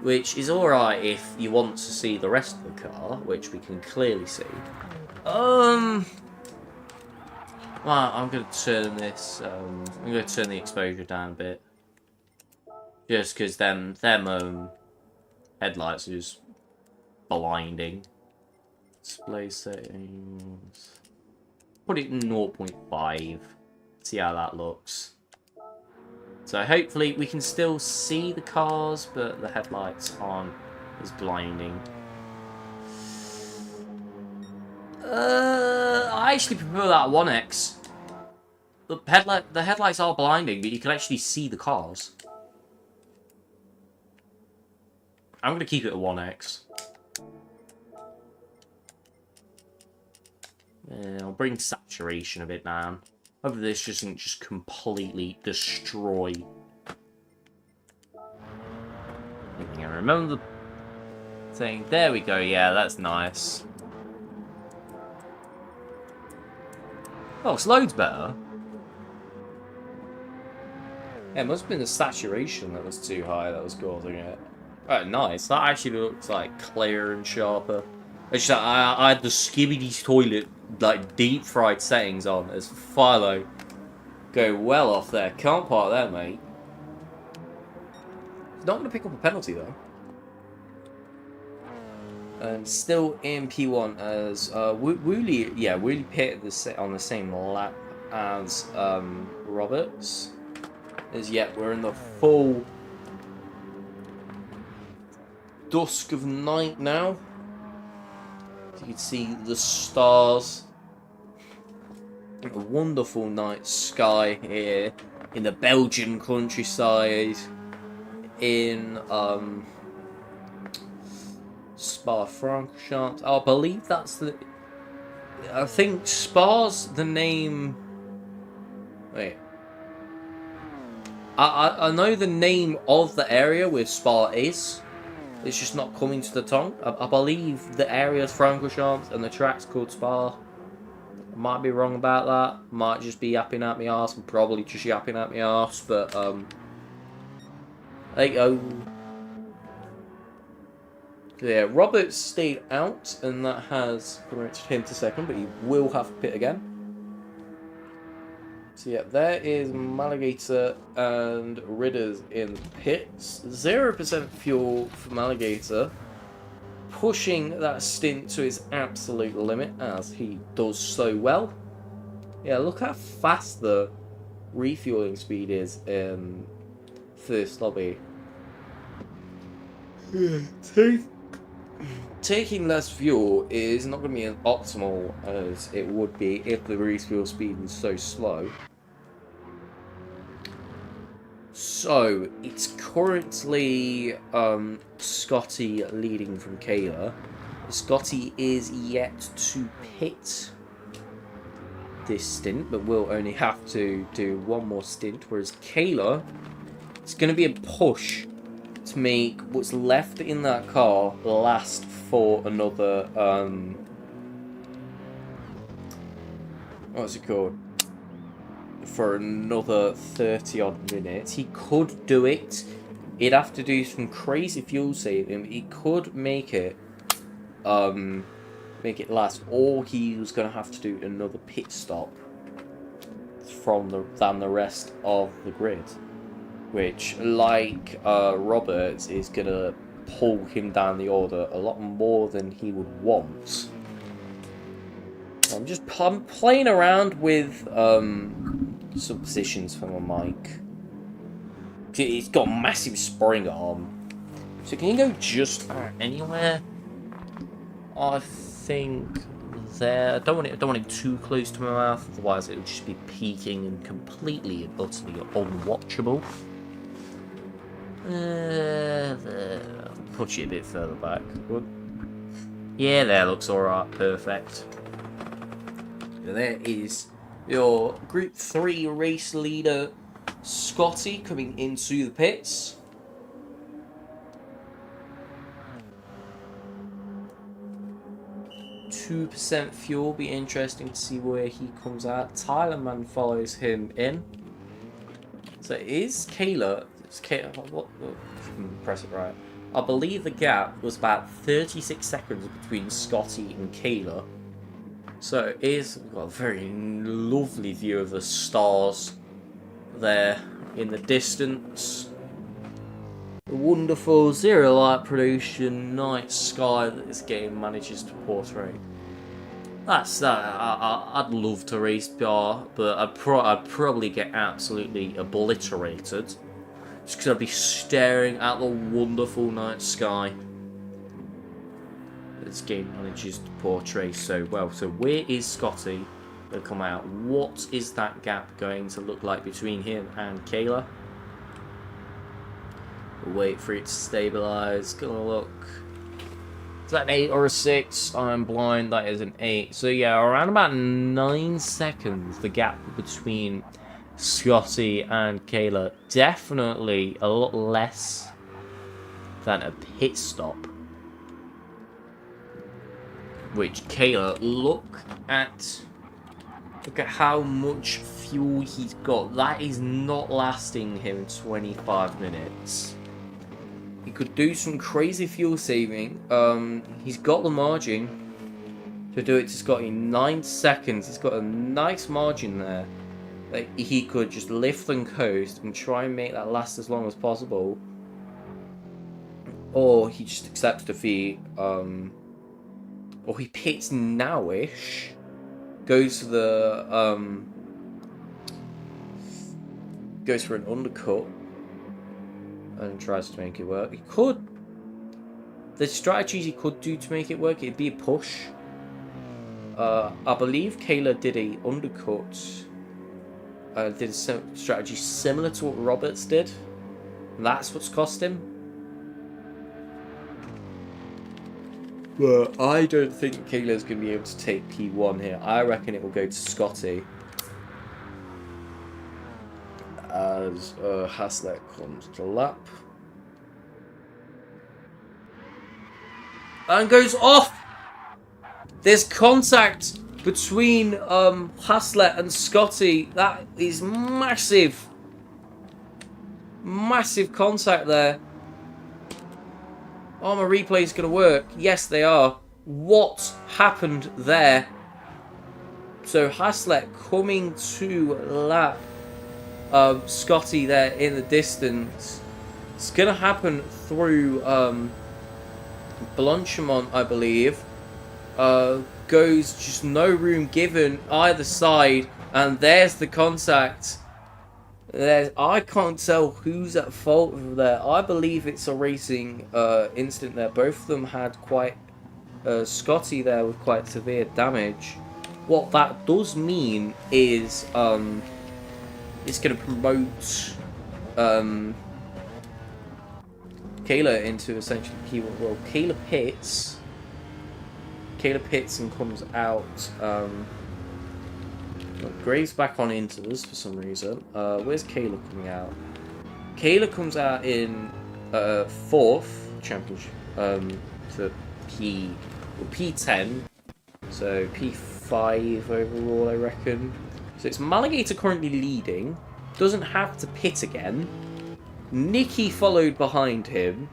which is alright if you want to see the rest of the car, which we can clearly see. Well, I'm going to turn this, I'm going to turn the exposure down a bit, just because them headlights are just blinding. Display settings. Put it in 0.5. See how that looks. So hopefully we can still see the cars, but the headlights aren't as blinding. I actually prefer that 1X. The headlights are blinding, but you can actually see the cars. I'm going to keep it at 1X. I'll bring saturation a bit down. Hopefully this doesn't just completely destroy. I remember the thing. There we go. Yeah, that's nice. Oh, it's loads better. Yeah, it must have been the saturation that was too high that was causing it. Oh, nice. That actually looks like clearer and sharper. It's just, I had the Skibbity's toilet like deep fried settings on as Philo go well off there. Can't park there, mate. Not going to pick up a penalty though. And still in P1 as Wooly, yeah, Wooly pit on the same lap as Roberts. As yet we're in the full dusk of night now. You can see the stars. A wonderful night sky here in the Belgian countryside. In Spa-Francorchamps. I believe that's the. I think Spa's the name. Wait. I know the name of the area where Spa is. It's just not coming to the tongue. I believe the area is Francorchamps and the track's called Spa. I might be wrong about that. Might just be yapping at me arse. I'm probably just yapping at me arse, but there you go. Yeah, Robert stayed out, and that has promoted him to second, but he will have to pit again. So yeah, there is Maligator and Ridders in pits. 0% fuel for Maligator, pushing that stint to its absolute limit, as he does so well. Yeah, look how fast the refueling speed is in first lobby. Taking less fuel is not going to be as optimal as it would be if the refuel speed was so slow. So, it's currently Scotty leading from Kayla. Scotty is yet to pit this stint, but will only have to do one more stint, whereas Kayla, it's going to be a push to make what's left in that car last for another, what's it called? For another 30 odd minutes. He could do it. He'd have to do some crazy fuel saving. He could make it last, or he was going to have to do another pit stop than the rest of the grid, which, like Roberts, is going to pull him down the order a lot more than he would want. I'm playing around with some positions for my mic. It's got a massive spring arm, so can you go just anywhere? I think there. I don't want it too close to my mouth, otherwise it would just be peaking and completely and utterly unwatchable. Push it a bit further back. Good. Yeah, there looks alright. Perfect. There is your Group 3 race leader, Scotty, coming into the pits. .2% fuel. Be interesting to see where he comes out. Tyler Man follows him in. So it is Kayla. What? Press it right. I believe the gap was about 36 seconds between Scotty and Kayla. So it is, we've got a very lovely view of the stars there in the distance. The wonderful zero light pollution night sky that this game manages to portray. That's that. I'd love to race PR, but I'd probably get absolutely obliterated. Just because I'd be staring at the wonderful night sky that this game manages to portray so well. So where is Scotty going to come out? What is that gap going to look like between him and Kayla? We'll wait for it to stabilise. Gonna look. Is that an 8 or a 6? I'm blind. That is an 8. So yeah, around about 9 seconds, the gap between Scotty and Kayla. Definitely a lot less than a pit stop. Which Kayla, look at how much fuel he's got. That is not lasting him 25 minutes. He could do some crazy fuel saving. He's got the margin to do it to Scotty in 9 seconds. He's got a nice margin there. Like, he could just lift and coast and try and make that last as long as possible. Or he just accepts defeat. Or he pits nowish. Goes for the goes for an undercut and tries to make it work. He could. The strategies he could do to make it work, it'd be a push. I believe Kayla did a undercut. Did a strategy similar to what Roberts did. And that's what's cost him. But I don't think Kayla's going to be able to take P1 here. I reckon it will go to Scotty. As Haslett comes to lap. And goes off! There's contact between Haslett and Scotty. That is massive. Massive contact there. Are my replays going to work? Yes, they are. What happened there? So Haslett coming to lap Scotty there in the distance. It's going to happen through Blanchimont, I believe. Goes just no room given either side. And there's the contact. I can't tell who's at fault there. I believe it's a racing incident there. Both of them had quite... Scotty there with quite severe damage. What that does mean is it's going to promote Kayla into essentially P1. Well, Kayla pits and comes out. Graves back on Inters for some reason. Where's Kayla coming out? Kayla comes out in 4th championship for P10, so P5 overall, I reckon. So it's Maligator currently leading. Doesn't have to pit again. Nicky followed behind him,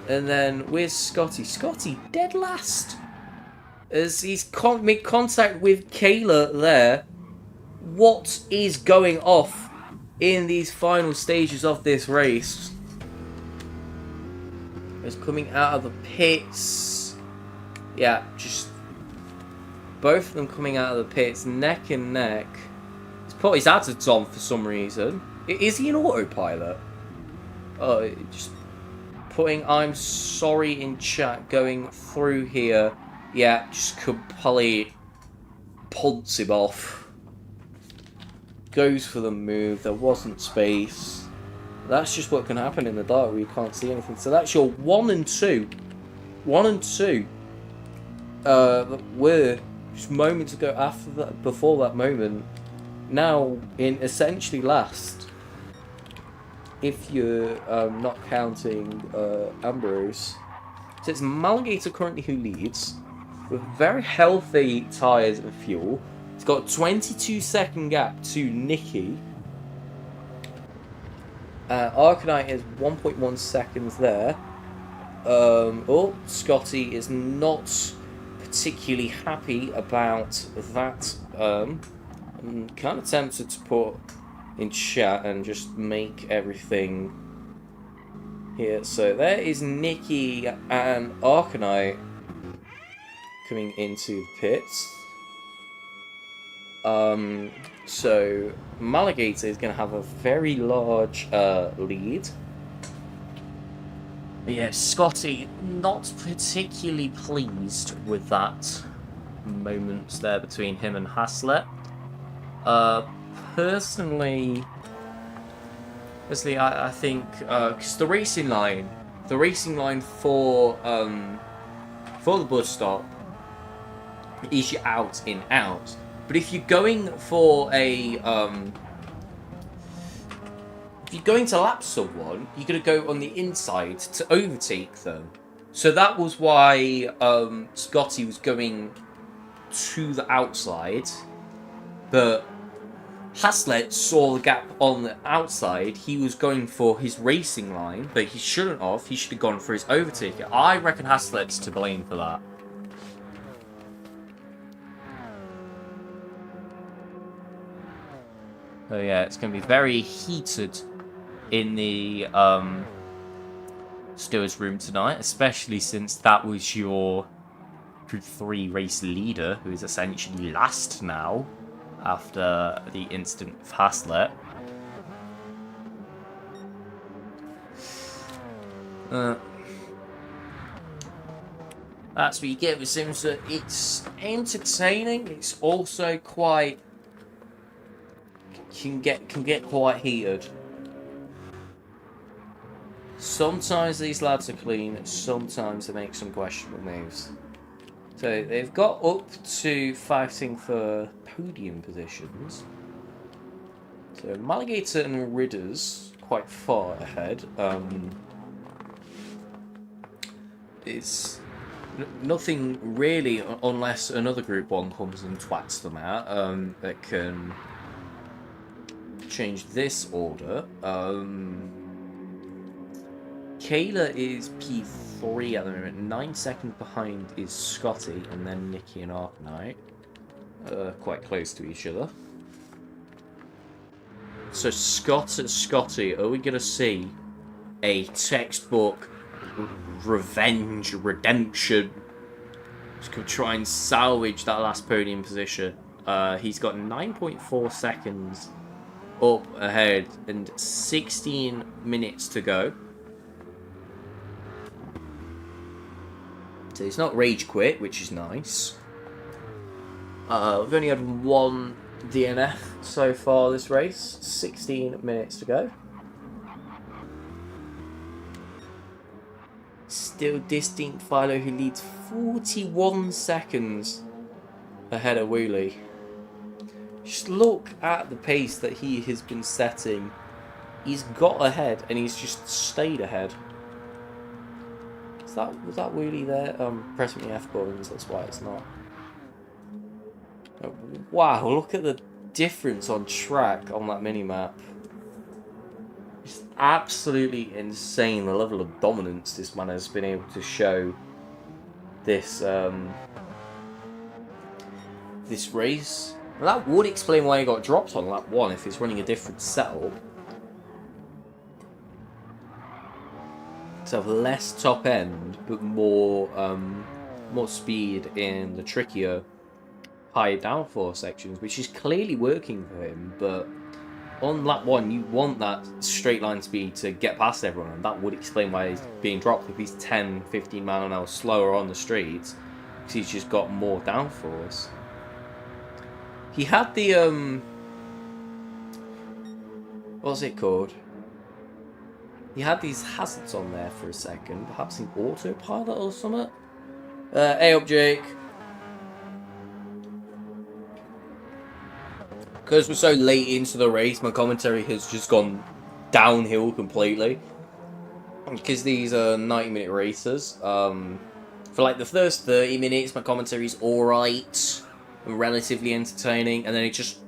and then where's Scotty? Scotty dead last as he's made contact with Kayla there. What is going off in these final stages of this race? It's coming out of the pits. Yeah, just both of them coming out of the pits, neck and neck. He's put his AdSense on for some reason. Is he an autopilot? Oh, just putting I'm sorry in chat, going through here. Yeah, just complete punts him off. Goes for the move. There wasn't space. That's just what can happen in the dark where you can't see anything. So that's your 1 and 2. 1 and 2. Were just moments ago after that, before that moment. Now in essentially last. If you're not counting Ambrose. So it's Maligator currently who leads. With very healthy tyres and fuel. It's got a 22-second gap to Nicky. Arcanite is 1.1 seconds there. Oh, Scotty is not particularly happy about that. I'm kind of tempted to put in chat and just make everything here. So there is Nicky and Arcanite coming into the pits. So Maligator is going to have a very large lead. Yeah, Scotty not particularly pleased with that moment there between him and Haslett. Personally, I think because the racing line for the bus stop is your out in out. But if you're going for a if you're going to lap someone, you're going to go on the inside to overtake them. So that was why Scotty was going to the outside, but Haslett saw the gap on the outside. He was going for his racing line, but he shouldn't have. He should have gone for his overtaker. I reckon Haslett's to blame for that. So yeah, it's going to be very heated in the stewards' room tonight, especially since that was your Group 3 race leader, who is essentially last now after the incident with Haslett. That's what you get with SIMSA. It's entertaining. It's also quite can get quite heated. Sometimes these lads are clean. Sometimes they make some questionable moves. So they've got up to fighting for podium positions. So Maligator and Ridders quite far ahead. It's nothing really, unless another Group 1 comes and twats them out, that can change this order. Kayla is P3 at the moment. 9 seconds behind is Scotty, and then Nikki and Arknight. Quite close to each other. So Scotty, are we going to see a textbook revenge, redemption? Just going to try and salvage that last podium position. He's got 9.4 seconds up ahead and 16 minutes to go. So he's not rage quit, which is nice. We've only had one DNF so far this race. 16 minutes to go. Still Distinct Philo, who leads 41 seconds ahead of Wooly. Just look at the pace that he has been setting. He's got ahead and he's just stayed ahead. Was that Wooly there? Pressing the F buttons, that's why it's not. Wow, look at the difference on track on that minimap. It's absolutely insane the level of dominance this man has been able to show this this race. Well, that would explain why he got dropped on lap 1 if he's running a different setup. To have less top end, but more speed in the trickier, higher downforce sections, which is clearly working for him. But on lap 1, you want that straight line speed to get past everyone, and that would explain why he's being dropped if he's 10, 15 mile an hour slower on the streets, because he's just got more downforce. He had the what's it called? He had these hazards on there for a second, perhaps in autopilot or something. Hey up, Jake. Because we're so late into the race, my commentary has just gone downhill completely. Because these are 90-minute races. For like the first 30 minutes, my commentary's alright and relatively entertaining, and then it just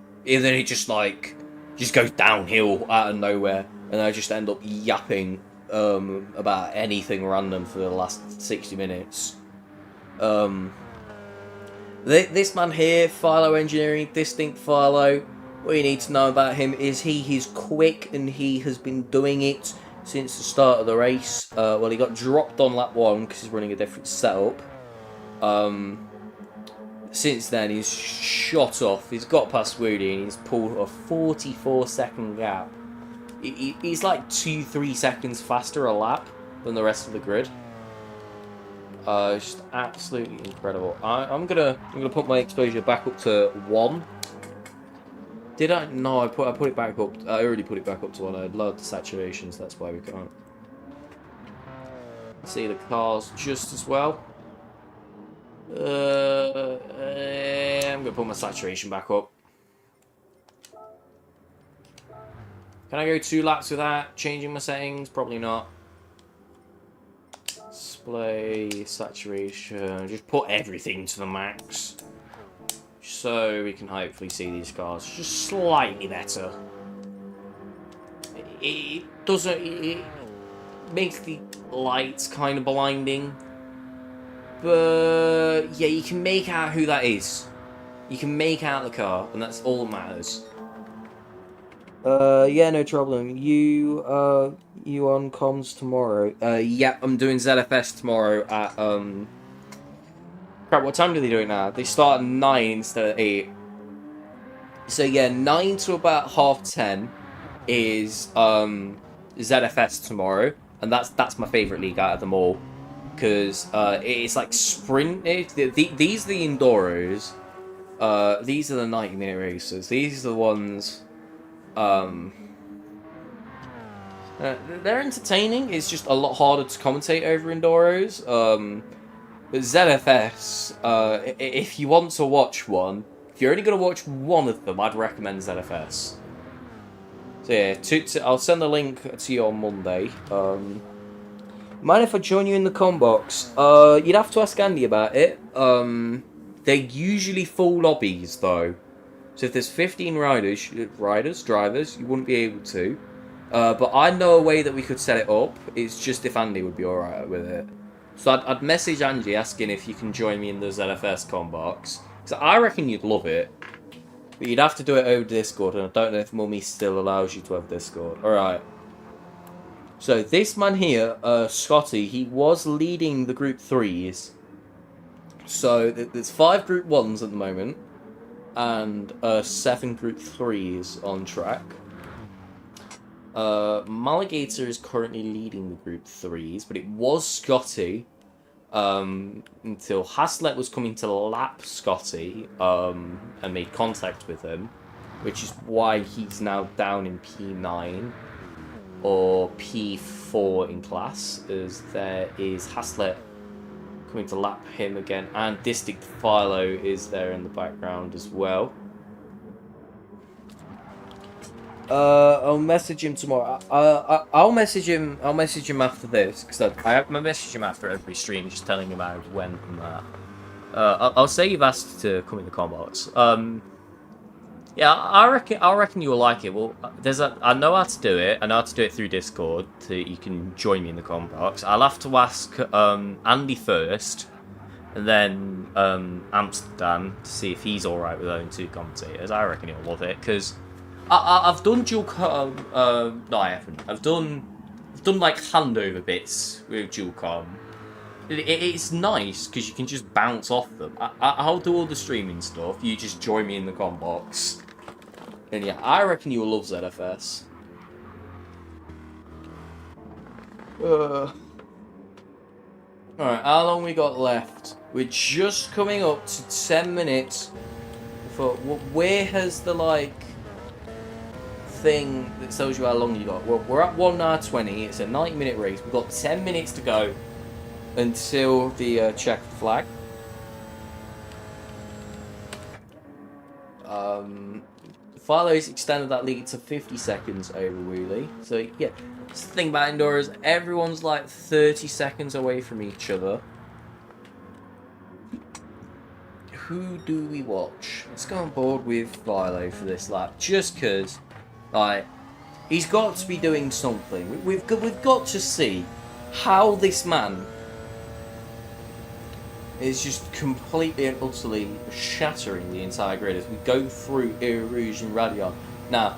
goes downhill out of nowhere. And I just end up yapping about anything random for the last 60 minutes. This man here, Philo Engineering, Distinct Philo, what you need to know about him is he's quick and he has been doing it since the start of the race. Well, he got dropped on lap 1 because he's running a different setup. Since then, he's shot off. He's got past Woody and he's pulled a 44-second gap. He's like 2-3 seconds faster a lap than the rest of the grid. It's just absolutely incredible. I'm gonna put my exposure back up to 1. Did I? No, I put it back up. I already put it back up to 1. I had lowered the saturations. That's why we can't see the cars just as well. I'm gonna put my saturation back up. Can I go 2 laps without changing my settings? Probably not. Display, saturation, just put everything to the max. So we can hopefully see these cars just slightly better. It makes the lights kind of blinding. But yeah, you can make out who that is. You can make out the car, and that's all that matters. Yeah, no problem. You on comms tomorrow? Yeah, I'm doing ZFS tomorrow at, crap, what time do they do it now? They start at 9 instead of 8. So yeah, 9 to about 10:30 is, ZFS tomorrow, and that's my favourite league out of them all. because it's like sprint. These are the Enduros. These are the 90-minute races. These are the ones. They're entertaining. It's just a lot harder to commentate over Enduros. But ZFS, if you want to watch one, if you're only going to watch one of them, I'd recommend ZFS. So yeah, I'll send the link to you on Monday. Mind if I join you in the com box? You'd have to ask Andy about it. They're usually full lobbies though. So if there's 15 drivers, you wouldn't be able to. But I know a way that we could set it up. It's just if Andy would be alright with it. So I'd message Andy asking if you can join me in the ZFS com box. So I reckon you'd love it. But you'd have to do it over Discord, and I don't know if Mummy still allows you to have Discord. Alright. So this man here, Scotty, he was leading the Group 3s. So there's 5 Group 1s at the moment. And 7 Group 3s on track. Maligator is currently leading the Group 3s, but it was Scotty until Haslett was coming to lap Scotty and made contact with him, which is why he's now down in P9 or P4 in class, as there is Haslett coming to lap him again, and Distinct Philo is there in the background as well. I'll message him tomorrow. I'll message him. I'll message him after this because I message him after every stream, just telling him how it went and that. I'll say you've asked to come in the combos. Yeah, I reckon you'll like it. Well, I know how to do it. I know how to do it through Discord. So you can join me in the combox. I'll have to ask Andy first, and then Amsterdam to see if he's all right with owning 2 commentators. I reckon he'll love it because. I've done dual com. No, I haven't. I've done like handover bits with dual com. It's nice because you can just bounce off them. I'll do all the streaming stuff. You just join me in the com box. And yeah, I reckon you'll love ZFS. Alright, how long we got left? We're just coming up to 10 minutes. For where has the thing that tells you how long you got? Well, we're at 1 hour 20. It's a 90-minute race. We've got 10 minutes to go until the check flag. Philo's extended that lead to 50 seconds over Wheelie. So yeah, that's the thing about Enduros. Everyone's like 30 seconds away from each other. Who do we watch? Let's go on board with Philo for this lap, just because. Like, he's got to be doing something. We've got to see how this man is just completely and utterly shattering the entire grid as we go through Eau Rouge and Radion. Now,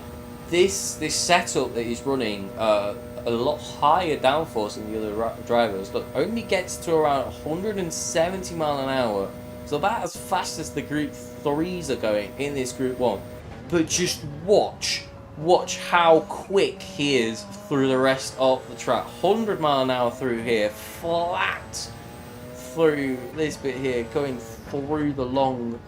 this setup that he's running a lot higher downforce than the other drivers, look, only gets to around 170 mile an hour. So about as fast as the Group 3s are going in this Group 1. But just watch how quick he is through the rest of the track. 100 mile an hour through here, flat through this bit here, going through the long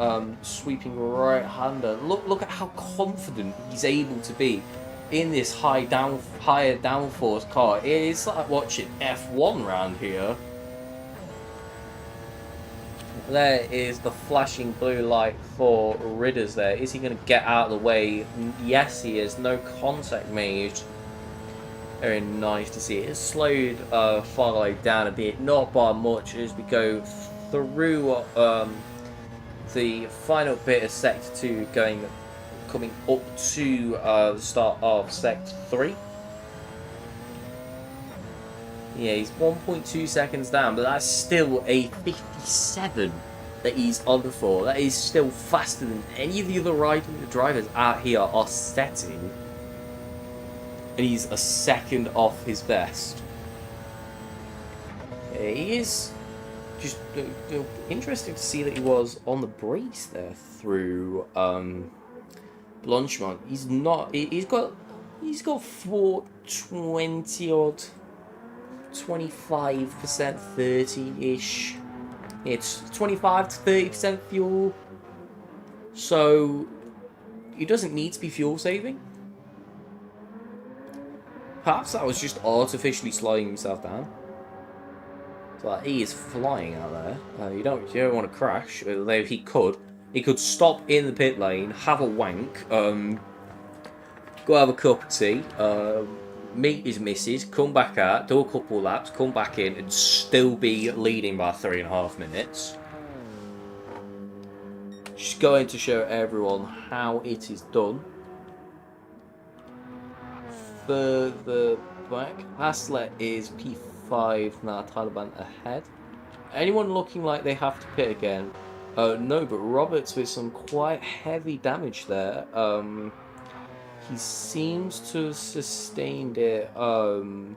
sweeping right-hander. Look at how confident he's able to be in this higher downforce car. It's like watching F1 round here. There is the flashing blue light for Ridders there. Is he going to get out of the way? Yes, he is. No contact made. Very nice to see. It's slowed Philo down a bit, not by much, as we go through the final bit of Sector 2, coming up to the start of Sector 3. Yeah, he's 1.2 seconds down, but that's still a 57 that he's on for. That is still faster than any of the other drivers out here are setting. And he's a second off his best. Yeah, he is just interesting to see that he was on the brace there through Blanchemont. He's not. He's got 420 odd. 25%, 30-ish. It's 25 to 30% fuel. So, he doesn't need to be fuel saving. Perhaps that was just artificially slowing himself down. So, like, he is flying out there. You don't want to crash. Although he could stop in the pit lane, have a wank, go have a cup of tea, meet his missus, come back out, do a couple of laps, come back in, and still be leading by 3.5 minutes. Just going to show everyone how it is done. Further back, Haslet is P5 now, Taliban ahead. Anyone looking like they have to pit again? No, but Roberts with some quite heavy damage there. He seems to have sustained it on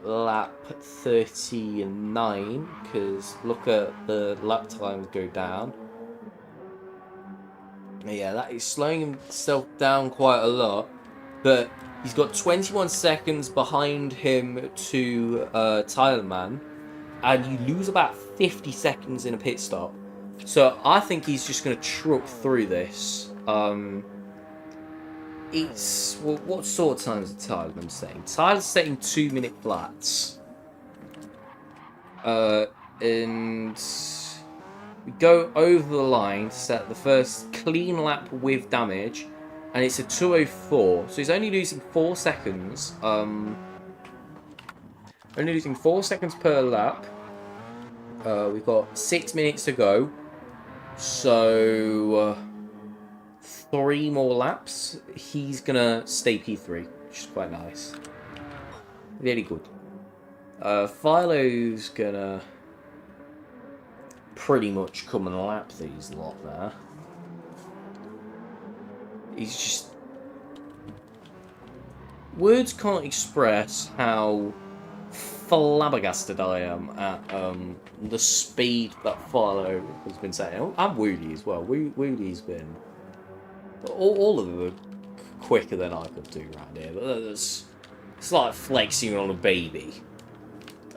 lap 39, because look at the lap times go down. Yeah, that is slowing himself down quite a lot, but he's got 21 seconds behind him to Thailand, and you lose about 50 seconds in a pit stop. So I think he's just going to truck through this. It's... Well, what sort of time is Tyler setting? Tyler's setting 2-minute flats. And we go over the line to set the first clean lap with damage, and it's a 2:04. So he's only losing 4 seconds. Only losing 4 seconds per lap. We've got 6 minutes to go. So 3 more laps. He's gonna stay P3, which is quite nice. Really good. Philo's gonna pretty much come and lap these lot there. He's just... Words can't express how flabbergasted I am at the speed that Philo has been setting. And Woody as well. Woody's been... All of them are quicker than I could do around here. But it's like flexing on a baby.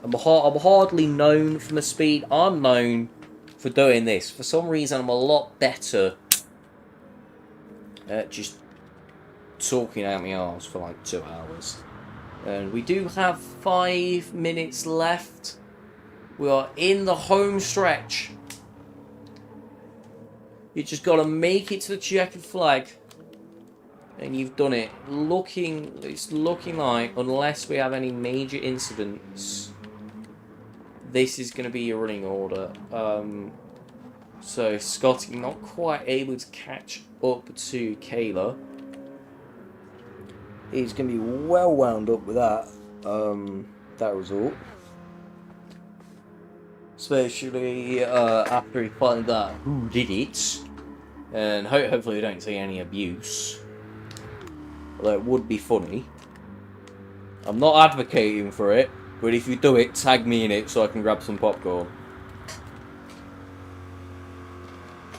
I'm hardly known for my speed. I'm known for doing this. For some reason, I'm a lot better at just talking out my arse for like 2 hours. And we do have 5 minutes left. We are in the home stretch. You just got to make it to the checkered flag. And you've done it. It's looking like, unless we have any major incidents, this is going to be your running order. So Scotty not quite able to catch up to Kayla. He's going to be well wound up with that result. Especially after he finds out who did it. And hopefully we don't see any abuse. Although it would be funny. I'm not advocating for it, but if you do it, tag me in it so I can grab some popcorn.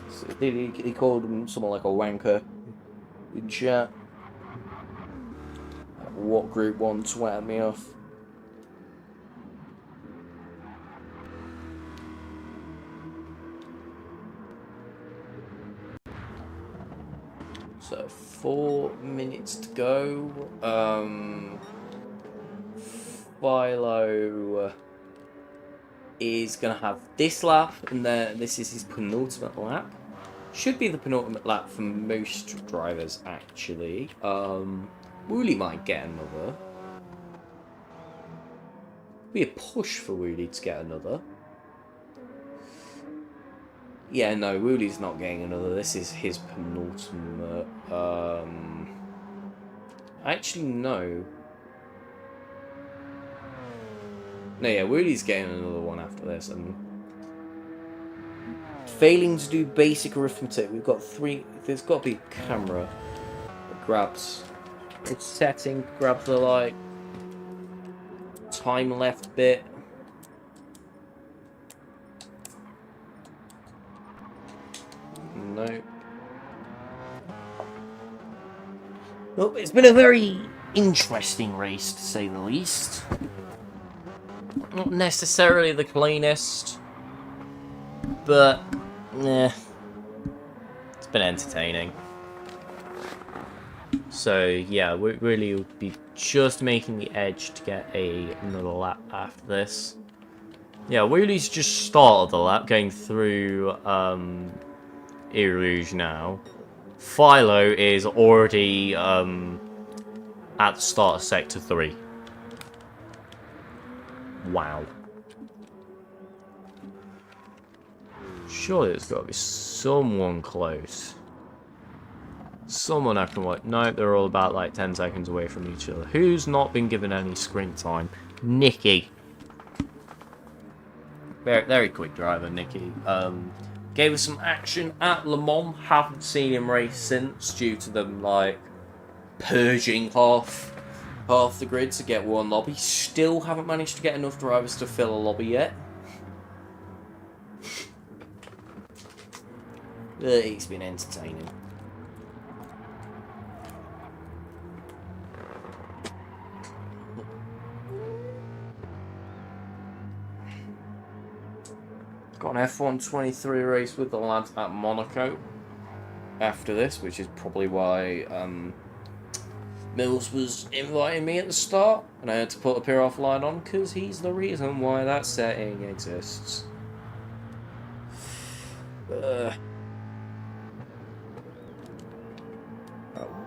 So he called him someone like a wanker in chat. What group one twatted me off? So 4 minutes to go. Philo is gonna have this lap, and then this is his penultimate lap. Should be the penultimate lap for most drivers, actually. Wooly might get another. Be a push for Wooly to get another. Yeah, no, Wooly's not getting another. This is his penultimate. Actually, no. No, yeah, Wooly's getting another one after this. And failing to do basic arithmetic, we've got 3. There's got to be a camera that grabs. It's setting, grabs the like time left bit. No. Well, it's been a very interesting race, to say the least. Not necessarily the cleanest, but it's been entertaining. So yeah, we really would be just making the edge to get another lap after this. Yeah, Wheelie's just started the lap, going through Eau Rouge now. Philo is already at the start of Sector 3. Wow. Surely there's got to be someone close. Someone I can watch. Nope, they're all about like 10 seconds away from each other. Who's not been given any screen time? Nikki. Very, very quick driver, Nikki. Gave us some action at Le Mans. Haven't seen him race since due to them like purging half the grid to get one lobby. Still haven't managed to get enough drivers to fill a lobby yet. But it's been entertaining. Got an F1 23 race with the lads at Monaco after this, which is probably why Mills was inviting me at the start, and I had to put a pair-off line on, because he's the reason why that setting exists.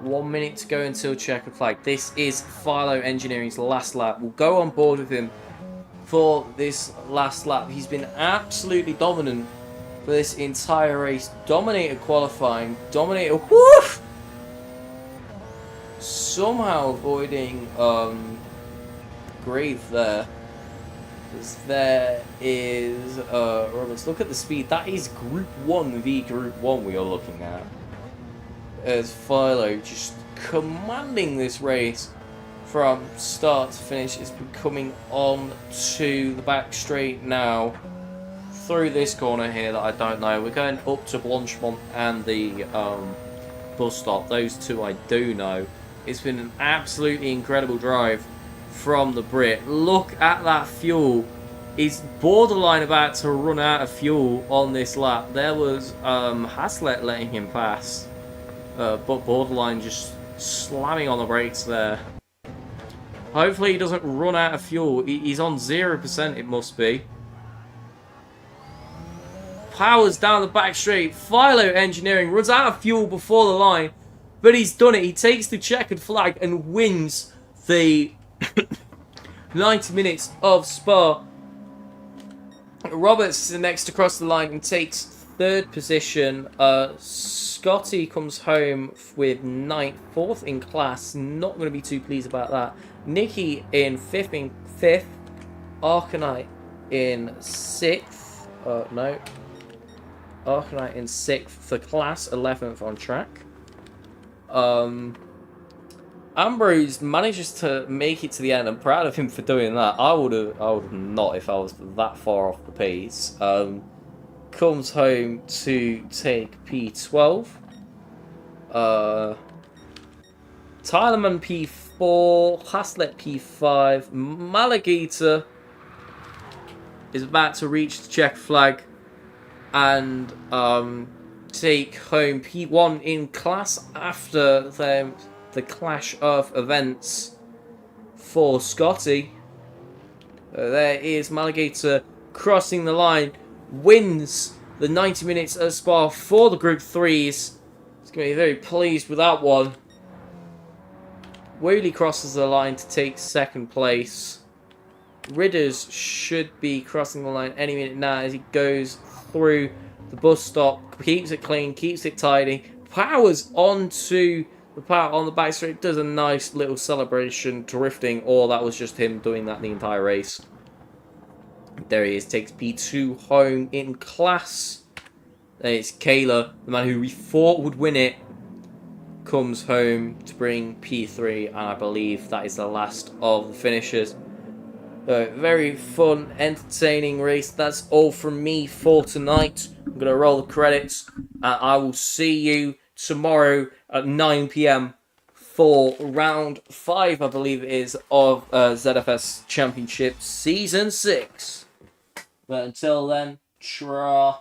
1 minute to go until checkered flag. This is Philo Engineering's last lap. We'll go on board with him for this last lap. He's been absolutely dominant for this entire race. Dominated qualifying. Dominated... Woof! Somehow avoiding Grave there. Because there is... Roberts, look at the speed. That is Group 1 v Group 1 we are looking at. As Philo just commanding this race from start to finish. Is coming on to the back straight now through this corner here that I don't know. We're going up to Blanchemont and the bus stop. Those two I do know. It's been an absolutely incredible drive from the Brit. Look at that fuel. He's borderline about to run out of fuel on this lap. There was Haslett letting him pass, but borderline just slamming on the brakes there. Hopefully he doesn't run out of fuel. He's on 0%, it must be. Powers down the back straight. Philo Engineering runs out of fuel before the line, but he's done it. He takes the checkered flag and wins the 90 minutes of Spa. Roberts is the next to cross the line and takes third position. Scotty comes home with fourth in class. Not going to be too pleased about that. Nicky in fifth. Arcanite in sixth. No. Arcanite in sixth for class. 11th on track. Ambrose manages to make it to the end. I'm proud of him for doing that. I would have not if I was that far off the pace. Comes home to take P12. Tylerman P4, Haslett P5, Malagita is about to reach the check flag and take home P1 in class after the clash of events for Scotty. There is Malagita crossing the line, wins the 90 minutes of Spa for the Group 3s. He's going to be very pleased with that one. Wheelie crosses the line to take second place. Ridders should be crossing the line any minute now as he goes through the bus stop. Keeps it clean, keeps it tidy. Powers onto the power on the back straight. Does a nice little celebration, drifting, or that was just him doing that the entire race. There he is, takes P2 home in class. Then it's Kayla, the man who we thought would win it, comes home to bring P3, and I believe that is the last of the finishers. Very fun, entertaining race. That's all from me for tonight. I'm going to roll the credits, and I will see you tomorrow at 9 PM for round 5, I believe it is, of ZFS Championship Season 6. But until then, tra.